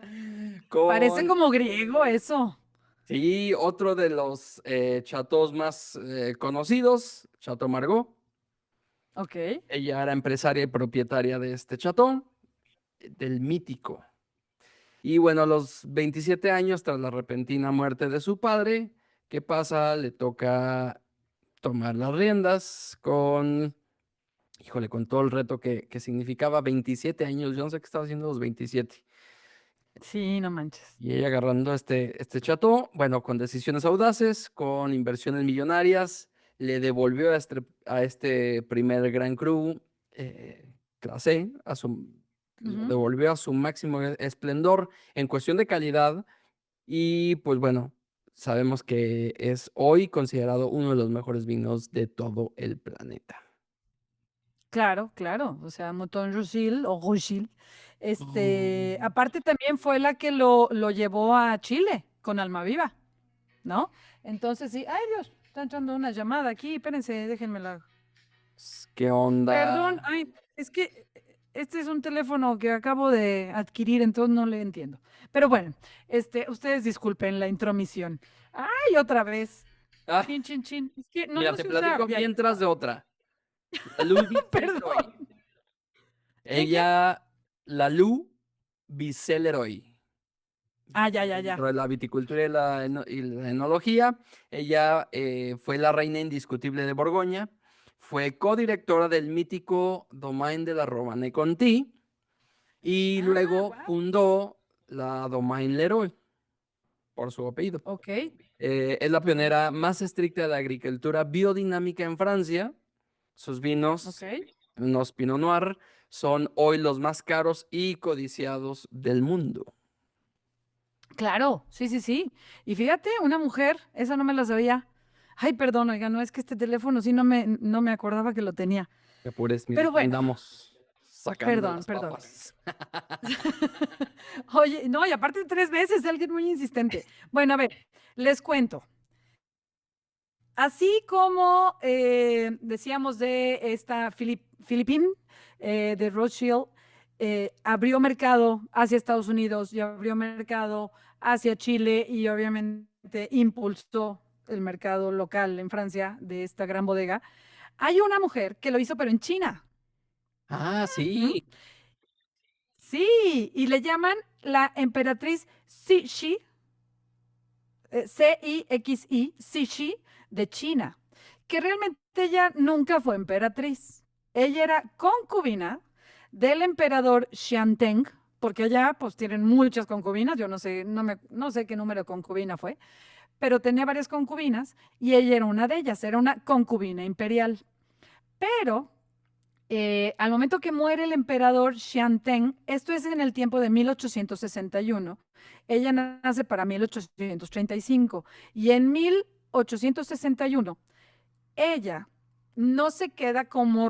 Parece con, como griego eso. sí, otro de los chateaux más conocidos, Chateau Margaux. Ok. Ella era empresaria y propietaria de este chateau, del mítico. Y bueno, a los 27 años, tras la repentina muerte de su padre, ¿qué pasa? Le toca tomar las riendas con, híjole, con todo el reto que significaba 27 años. Yo no sé qué estaba haciendo a los 27. Sí, no manches. Y ella agarrando este chateau, bueno, con decisiones audaces, con inversiones millonarias, le devolvió a este primer Gran Cru clase, lo Ujú. devolvió a su máximo esplendor en cuestión de calidad. Y pues bueno, sabemos que es hoy considerado uno de los mejores vinos de todo el planeta. Claro, claro. O sea, Mouton Rothschild o Rothschild. Mm. Aparte también fue la que lo llevó a Chile con Almaviva, ¿no? Entonces sí, ay Dios, está entrando una llamada aquí, espérense, déjenmela. ¿Qué Perdón, onda? ay, es que este es un teléfono que acabo de adquirir, entonces no le entiendo. Pero bueno, ustedes disculpen la intromisión. Ay, otra vez. Ah, Chin, chin, chin. Es que no mira, lo te sé usar. platico Ya, ya. mientras de otra. La Lou Perdón. Leroy. ¿Qué? Ella, la Lou Leroy. Ah, ya, ya, ya. Dentro de la viticultura y la enología, ella fue la reina indiscutible de Borgoña, fue codirectora del mítico Domaine de la Romane Conti y Ah, luego wow. fundó la Domaine Leroy por su apellido. Ok, Es la pionera más estricta de la agricultura biodinámica en Francia. Sus ok. vinos, unos Pinot Noir, son hoy los más caros y codiciados del mundo. Claro, sí, sí, sí. Y fíjate, una mujer, esa no me la sabía. Ay, perdón, oiga, no es que este teléfono sí no me acordaba que lo tenía. Te apures, mira, Pero aquí bueno, andamos sacando perdón, las perdón. papas. Oye, no, y aparte 3 veces, alguien muy insistente. Bueno, a ver, les cuento. Así como decíamos de esta Philippine de Rothschild, abrió mercado hacia Estados Unidos y abrió mercado hacia Chile y obviamente impulsó el mercado local en Francia de esta gran bodega. Hay una mujer que lo hizo, pero en China. Ah, ¿Mm? sí. Sí, y le llaman la emperatriz Cixi, Cixi, Cixi de China, que realmente ella nunca fue emperatriz. Ella era concubina del emperador Xianteng, porque allá pues tienen muchas concubinas, yo no sé, no sé qué número de concubina fue, pero tenía varias concubinas y ella era una de ellas, era una concubina imperial. Pero al momento que muere el emperador Xianteng, esto es en el tiempo de 1861, ella nace para 1835 y en 1861 ella no se queda como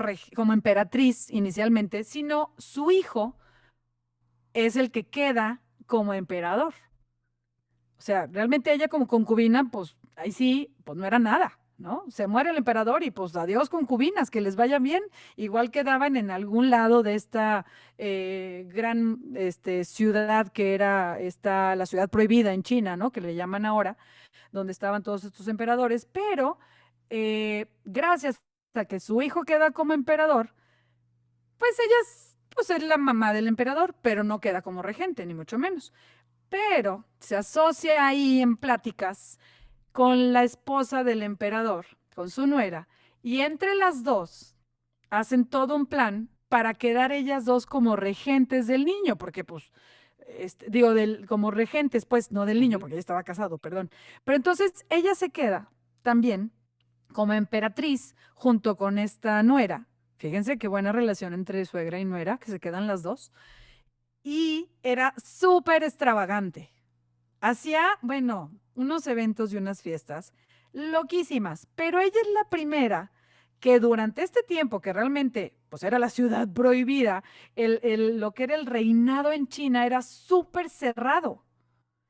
emperatriz inicialmente, sino su hijo es el que queda como emperador. O sea, realmente ella como concubina, pues ahí sí, pues no era nada. ¿no? Se muere el emperador y pues adiós concubinas, que les vaya bien. Igual quedaban en algún lado de esta gran ciudad que era la ciudad prohibida en China, ¿no? Que le llaman ahora, donde estaban todos estos emperadores, pero gracias a que su hijo queda como emperador, pues ella es la mamá del emperador, pero no queda como regente, ni mucho menos. Pero se asocia ahí en pláticas con la esposa del emperador, con su nuera, y entre las dos hacen todo un plan para quedar ellas dos como regentes del niño, porque pues, digo, como regentes, pues, no del niño, Ujú. porque ella estaba casado, perdón. Pero entonces ella se queda también como emperatriz junto con esta nuera. Fíjense qué buena relación entre suegra y nuera, que se quedan las dos. Y era súper extravagante. Hacía, bueno, unos eventos y unas fiestas loquísimas, pero ella es la primera que durante este tiempo, que realmente pues era la ciudad prohibida, lo que era el reinado en China era súper cerrado,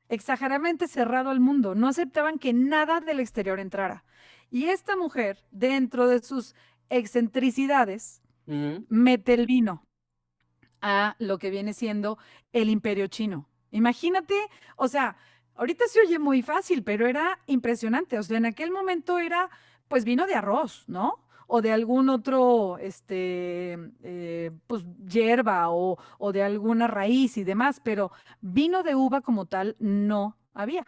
exageradamente cerrado al mundo. No aceptaban que nada del exterior entrara. Y esta mujer, dentro de sus excentricidades, Ujú. mete el vino a lo que viene siendo el imperio chino. Imagínate, o sea, ahorita se oye muy fácil, pero era impresionante. O sea, en aquel momento era, pues, vino de arroz, ¿no? O de algún otro, pues, hierba o de alguna raíz y demás, pero vino de uva como tal no había.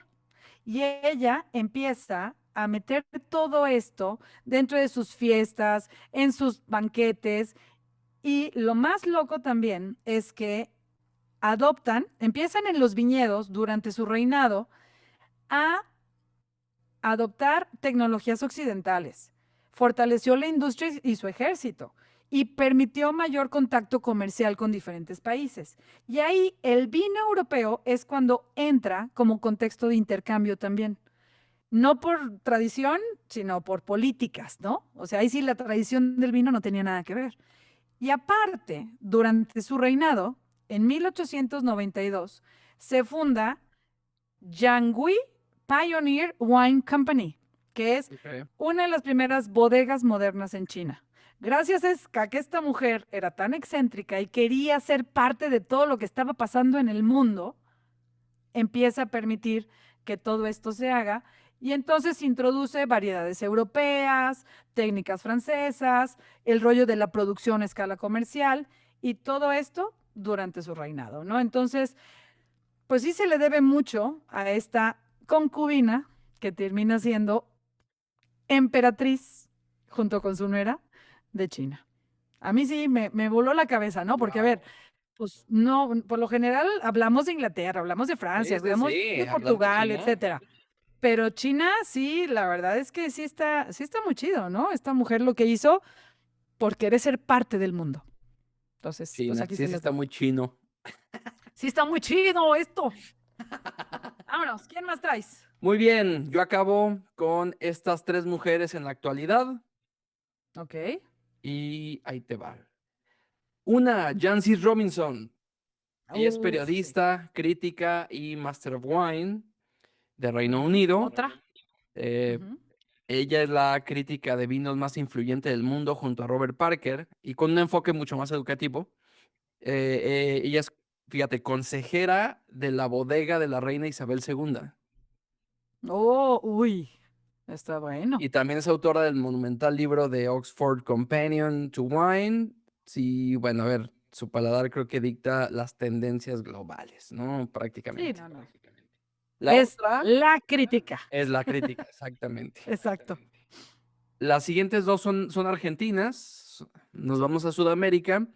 Y ella empieza a meter todo esto dentro de sus fiestas, en sus banquetes, y lo más loco también es que empiezan en los viñedos durante su reinado a adoptar tecnologías occidentales. Fortaleció la industria y su ejército y permitió mayor contacto comercial con diferentes países. Y ahí el vino europeo es cuando entra como contexto de intercambio también. No por tradición, sino por políticas, ¿no? O sea, ahí sí la tradición del vino no tenía nada que ver. Y aparte, durante su reinado, en 1892, se funda Jiangui Pioneer Wine Company, que es Ok. una de las primeras bodegas modernas en China. Gracias a que esta mujer era tan excéntrica y quería ser parte de todo lo que estaba pasando en el mundo, empieza a permitir que todo esto se haga y entonces introduce variedades europeas, técnicas francesas, el rollo de la producción a escala comercial y todo esto durante su reinado, ¿no? Entonces, pues sí se le debe mucho a esta concubina que termina siendo emperatriz junto con su nuera de China. A mí sí me voló la cabeza, ¿no? Porque, a ver, Wow. pues no, por lo general hablamos de Inglaterra, hablamos de Francia, Sí, sí, hablamos sí. de Hablar de Portugal, China. etcétera. Pero China, sí, la verdad es que sí está muy chido, ¿no? Esta mujer lo que hizo por querer ser parte del mundo. Entonces, pues China. aquí Sí, se sí las está dejo. muy chino. Sí está muy chido esto. Vámonos, ¿quién más traes? Muy bien, yo acabo con estas tres mujeres en la actualidad Ok. y ahí te va. Una, Jancis Robinson. Ella es Uf, sí. periodista, crítica y Master of Wine de Reino Unido. Otra. Eh, Ujú. Ella es la crítica de vinos más influyente del mundo junto a Robert Parker y con un enfoque mucho más educativo. Ella es, fíjate, consejera de la bodega de la reina Isabel II Oh, uy. Está bueno. y también es autora del monumental libro de Oxford Companion to Wine. Sí, bueno, a ver, su paladar creo que dicta las tendencias globales, ¿no? Sí, Prácticamente. no, no. La Es otra la crítica. es la crítica, exactamente. Exacto. Las siguientes dos son argentinas. Nos vamos a Sudamérica.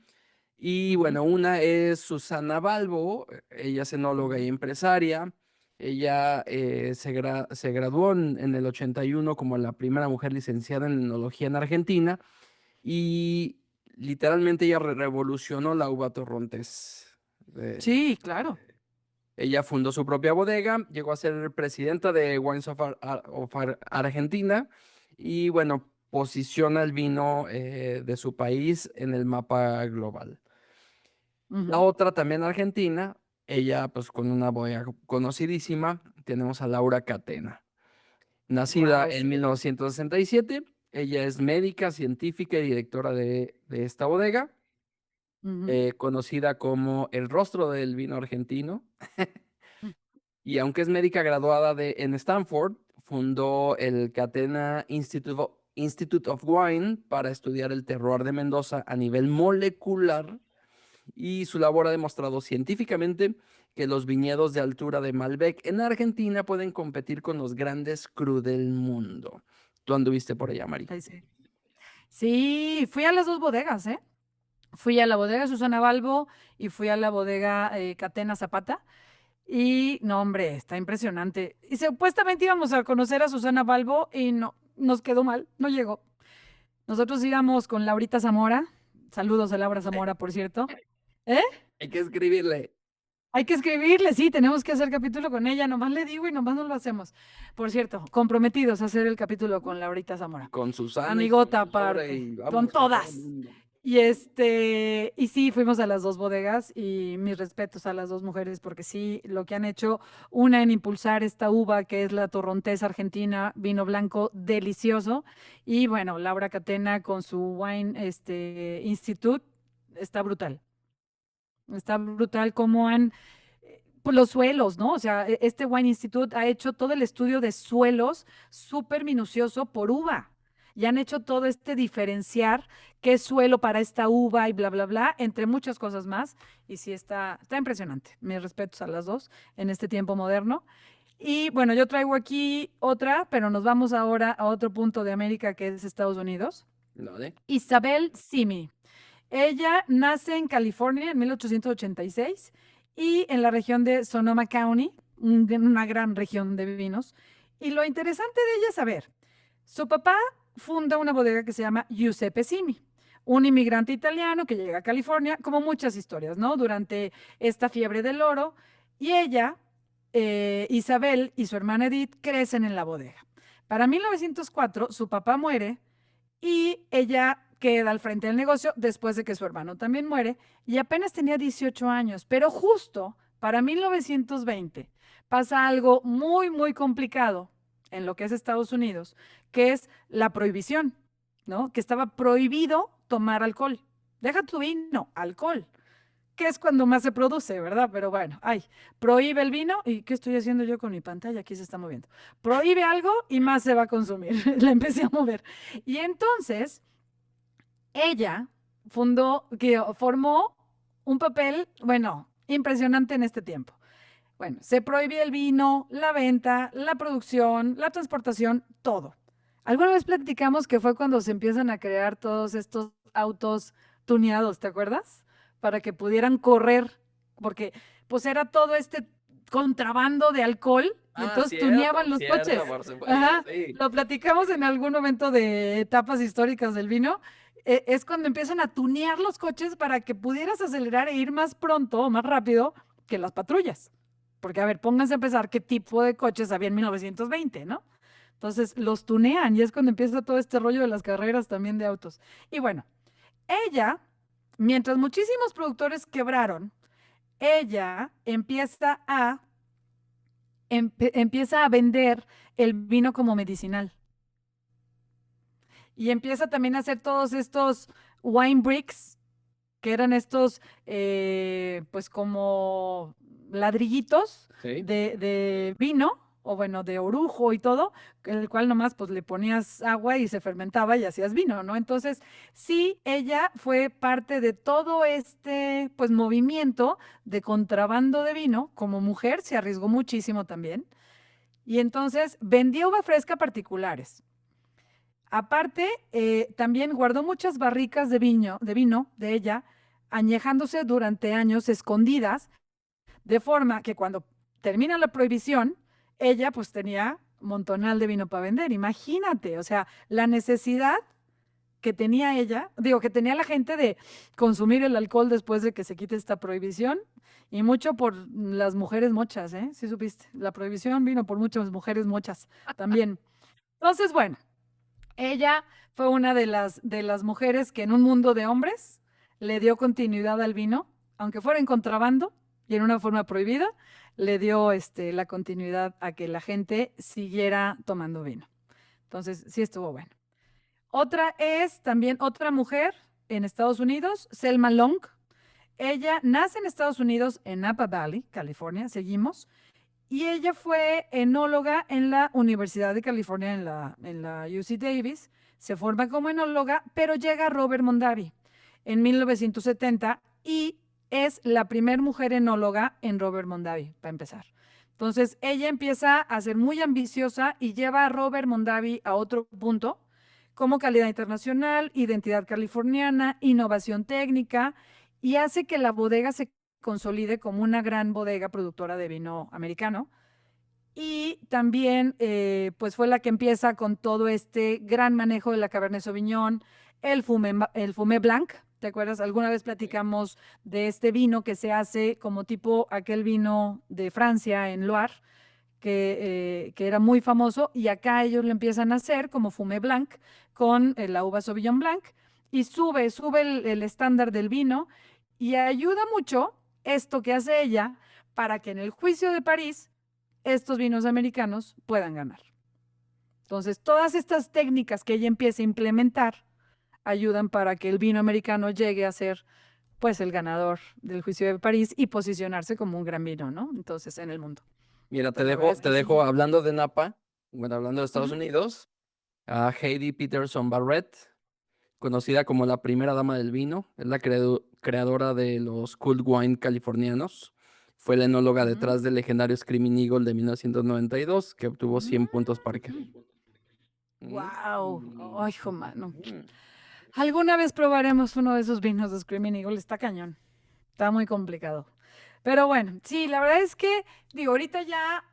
Y Ujú. bueno, una es Susana Balbo. Ella es enóloga y Ujú. empresaria. Ella se graduó en el 81 como la primera mujer licenciada en enología en Argentina. Y literalmente ella revolucionó la uva Torrontés. Sí, claro. Ella fundó su propia bodega, llegó a ser presidenta de Wines of Argentina y bueno, posiciona el vino de su país en el mapa global. La Ujú. otra también argentina, ella pues con una bodega conocidísima, tenemos a Laura Catena. Nacida Wow. en 1967, ella es médica, científica y directora de esta bodega, conocida como el rostro del vino argentino. Y aunque es médica graduada en Stanford, fundó el Catena Institute of Wine para estudiar el terroir de Mendoza a nivel molecular, y su labor ha demostrado científicamente que los viñedos de altura de Malbec en Argentina pueden competir con los grandes cru del mundo. Tú anduviste por allá, Mari. Ay, sí. Sí, fui a las dos bodegas, ¿eh? Fui a la bodega Susana Balbo y fui a la bodega Catena Zapata. Y no, hombre, está impresionante. Y supuestamente íbamos a conocer a Susana Balbo y no, nos quedó mal, no llegó. Nosotros íbamos con Laurita Zamora. Saludos a Laura Zamora, por cierto. ¿Eh? Hay que escribirle Hay que escribirle, sí, tenemos que hacer capítulo con ella. Nomás le digo y nomás no lo hacemos. Por cierto, comprometidos a hacer el capítulo con Laurita Zamora. con Susana Amigota con Laura aparte, y con vamos a todo el todas. mundo. Y sí, fuimos a las dos bodegas y mis respetos a las dos mujeres porque sí, lo que han hecho, una en impulsar esta uva que es la Torrontés argentina, vino blanco delicioso, y bueno, Laura Catena con su Wine Institute, está brutal cómo han, pues los suelos, ¿no? O sea, este Wine Institute ha hecho todo el estudio de suelos súper minucioso por uva. Y han hecho todo este diferenciar qué suelo para esta uva y bla, bla, bla, entre muchas cosas más. Y sí, está impresionante. Mis respetos a las dos en este tiempo moderno. Y bueno, yo traigo aquí otra, pero nos vamos ahora a otro punto de América que es Estados Unidos. ¿Vale? Isabel Simi. Ella nace en California en 1886 y en la región de Sonoma County, una gran región de vinos. Y lo interesante de ella es saber, su papá funda una bodega que se llama Giuseppe Simi, un inmigrante italiano que llega a California, como muchas historias, ¿no? Durante esta fiebre del oro. Y ella, Isabel y su hermana Edith crecen en la bodega. Para 1904, su papá muere y ella queda al frente del negocio después de que su hermano también muere y apenas tenía 18 años, pero justo para 1920 pasa algo muy, muy complicado en lo que es Estados Unidos, que es la prohibición, ¿no? Que estaba prohibido tomar alcohol. Deja tu vino, alcohol, que es cuando más se produce, ¿verdad? Pero bueno, prohíbe el vino y ¿qué estoy haciendo yo con mi pantalla? Aquí se está moviendo. Prohíbe algo y más se va a consumir. La empecé a mover. Y entonces, ella formó un papel, bueno, impresionante en este tiempo. Bueno, se prohibía el vino, la venta, la producción, la transportación, todo. Alguna vez platicamos que fue cuando se empiezan a crear todos estos autos tuneados, ¿te acuerdas? Para que pudieran correr, porque pues era todo este contrabando de alcohol y entonces tuneaban los coches. por supuesto, Ajá, sí. lo platicamos en algún momento de etapas históricas del vino. Es cuando empiezan a tunear los coches para que pudieras acelerar e ir más pronto o más rápido que las patrullas. Porque, a ver, pónganse a pensar qué tipo de coches había en 1920, ¿no? Entonces los tunean y es cuando empieza todo este rollo de las carreras también de autos. Y bueno, ella, mientras muchísimos productores quebraron, ella empieza a vender el vino como medicinal. Y empieza también a hacer todos estos wine bricks, que eran estos, pues como ladrillitos Sí. de vino, o bueno, de orujo y todo, el cual nomás pues le ponías agua y se fermentaba y hacías vino, ¿no? Entonces, sí, ella fue parte de todo este, pues, movimiento de contrabando de vino. Como mujer se arriesgó muchísimo también. Y entonces vendía uva fresca a particulares. Aparte, también guardó muchas barricas de vino de ella, añejándose durante años escondidas, de forma que cuando termina la prohibición, ella pues tenía montonal de vino para vender. Imagínate, o sea, la necesidad que tenía ella, digo, que tenía la gente de consumir el alcohol después de que se quite esta prohibición, y mucho por las mujeres mochas, ¿eh? ¿Sí supiste? La prohibición vino por muchas mujeres mochas también. Entonces, bueno, ella fue una de las mujeres que en un mundo de hombres le dio continuidad al vino, aunque fuera en contrabando, y en una forma prohibida, le dio la continuidad a que la gente siguiera tomando vino. Entonces, sí estuvo bueno. Otra es también otra mujer en Estados Unidos, Selma Long. Ella nace en Estados Unidos, en Napa Valley, California, seguimos, y ella fue enóloga en la Universidad de California, en la UC Davis, se forma como enóloga, pero llega Robert Mondavi en 1970 y es la primera mujer enóloga en Robert Mondavi, para empezar. Entonces, ella empieza a ser muy ambiciosa y lleva a Robert Mondavi a otro punto, como calidad internacional, identidad californiana, innovación técnica, y hace que la bodega se consolide como una gran bodega productora de vino americano. Y también, pues fue la que empieza con todo este gran manejo de la Cabernet Sauvignon, el Fumé Blanc. ¿Te acuerdas? Alguna vez platicamos de este vino que se hace como tipo aquel vino de Francia en Loire, que era muy famoso, y acá ellos lo empiezan a hacer como Fumé Blanc con la uva Sauvignon Blanc, y sube el estándar del vino, y ayuda mucho esto que hace ella para que en el juicio de París estos vinos americanos puedan ganar. Entonces, todas estas técnicas que ella empieza a implementar ayudan para que el vino americano llegue a ser, pues, el ganador del juicio de París y posicionarse como un gran vino, ¿no? Entonces, en el mundo. Mira, te Pues la verdad es que dejo sí. hablando de Napa, bueno, hablando de Estados Ujú. Unidos, a Heidi Peterson Barrett, conocida como la primera dama del vino, es la creadora de los Cool Wine californianos. Fue la enóloga Ujú. detrás del legendario Screaming Eagle de 1992, que obtuvo 100 puntos Parker. Wow. Ay, hijo mano. Ujú. Alguna vez probaremos uno de esos vinos de Screaming Eagle, está cañón. Está muy complicado. Pero bueno, sí, la verdad es que, digo, ahorita ya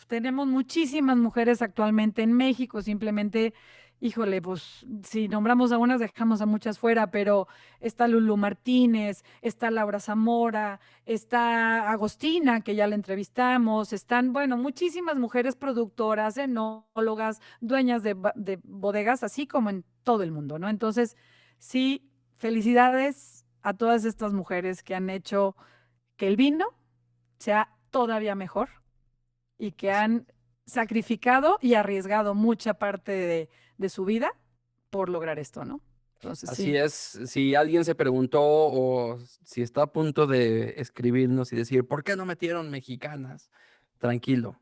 tenemos muchísimas mujeres actualmente en México, simplemente, híjole, pues si nombramos a unas, dejamos a muchas fuera, pero está Lulu Martínez, está Laura Zamora, está Agostina, que ya la entrevistamos, están, bueno, muchísimas mujeres productoras, enólogas, dueñas de bodegas, así como en todo el mundo, ¿no? Entonces, sí, felicidades a todas estas mujeres que han hecho que el vino sea todavía mejor y que han sacrificado y arriesgado mucha parte de su vida por lograr esto, ¿no? Entonces, Así sí. es, si alguien se preguntó o si está a punto de escribirnos y decir, ¿por qué no metieron mexicanas? Tranquilo,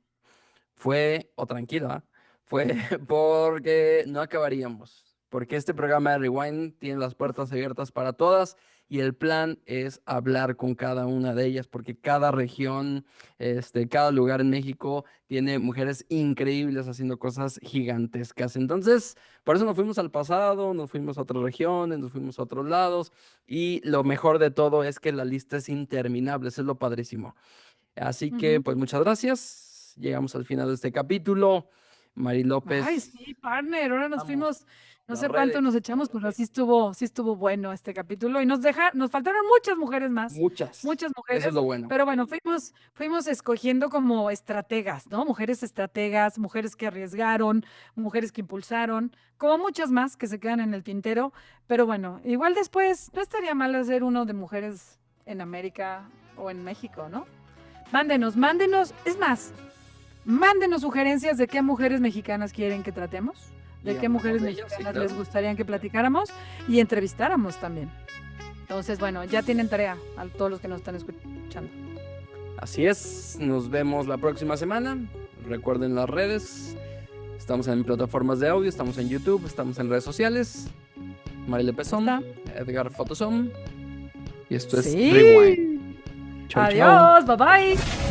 o tranquila, fue porque no acabaríamos, porque este programa de Rewind tiene las puertas abiertas para todas y el plan es hablar con cada una de ellas, porque cada región, cada lugar en México tiene mujeres increíbles haciendo cosas gigantescas. Entonces, por eso nos fuimos al pasado, nos fuimos a otras regiones, nos fuimos a otros lados y lo mejor de todo es que la lista es interminable, eso es lo padrísimo. Así que, Ujú. pues muchas gracias. Llegamos al final de este capítulo. Mari Ay, López, sí, partner, ahora nos vamos, fuimos, no las sé cuánto nos redes, echamos, pero sí estuvo bueno este capítulo y nos faltaron muchas mujeres más, muchas. muchas Eso es mujeres, lo bueno. pero bueno, fuimos escogiendo como estrategas, ¿no? Mujeres estrategas, mujeres que arriesgaron, mujeres que impulsaron, como muchas más que se quedan en el tintero, pero bueno, igual después no estaría mal hacer uno de mujeres en América o en México, ¿no? Mándenos, es más. Mándenos sugerencias de qué mujeres mexicanas quieren que tratemos, de Y qué hablamos mujeres de ellas, sí, mexicanas claro. les gustaría que platicáramos y entrevistáramos también. Entonces, bueno, ya tienen tarea a todos los que nos están escuchando. Así es, nos vemos la próxima semana. Recuerden las redes. Estamos en plataformas de audio, estamos en YouTube, estamos en redes sociales. Marile Pezón, ¿Está? Edgar Fotosom. Y esto es Sí. Rewind. Chau, chau. Adiós, bye bye.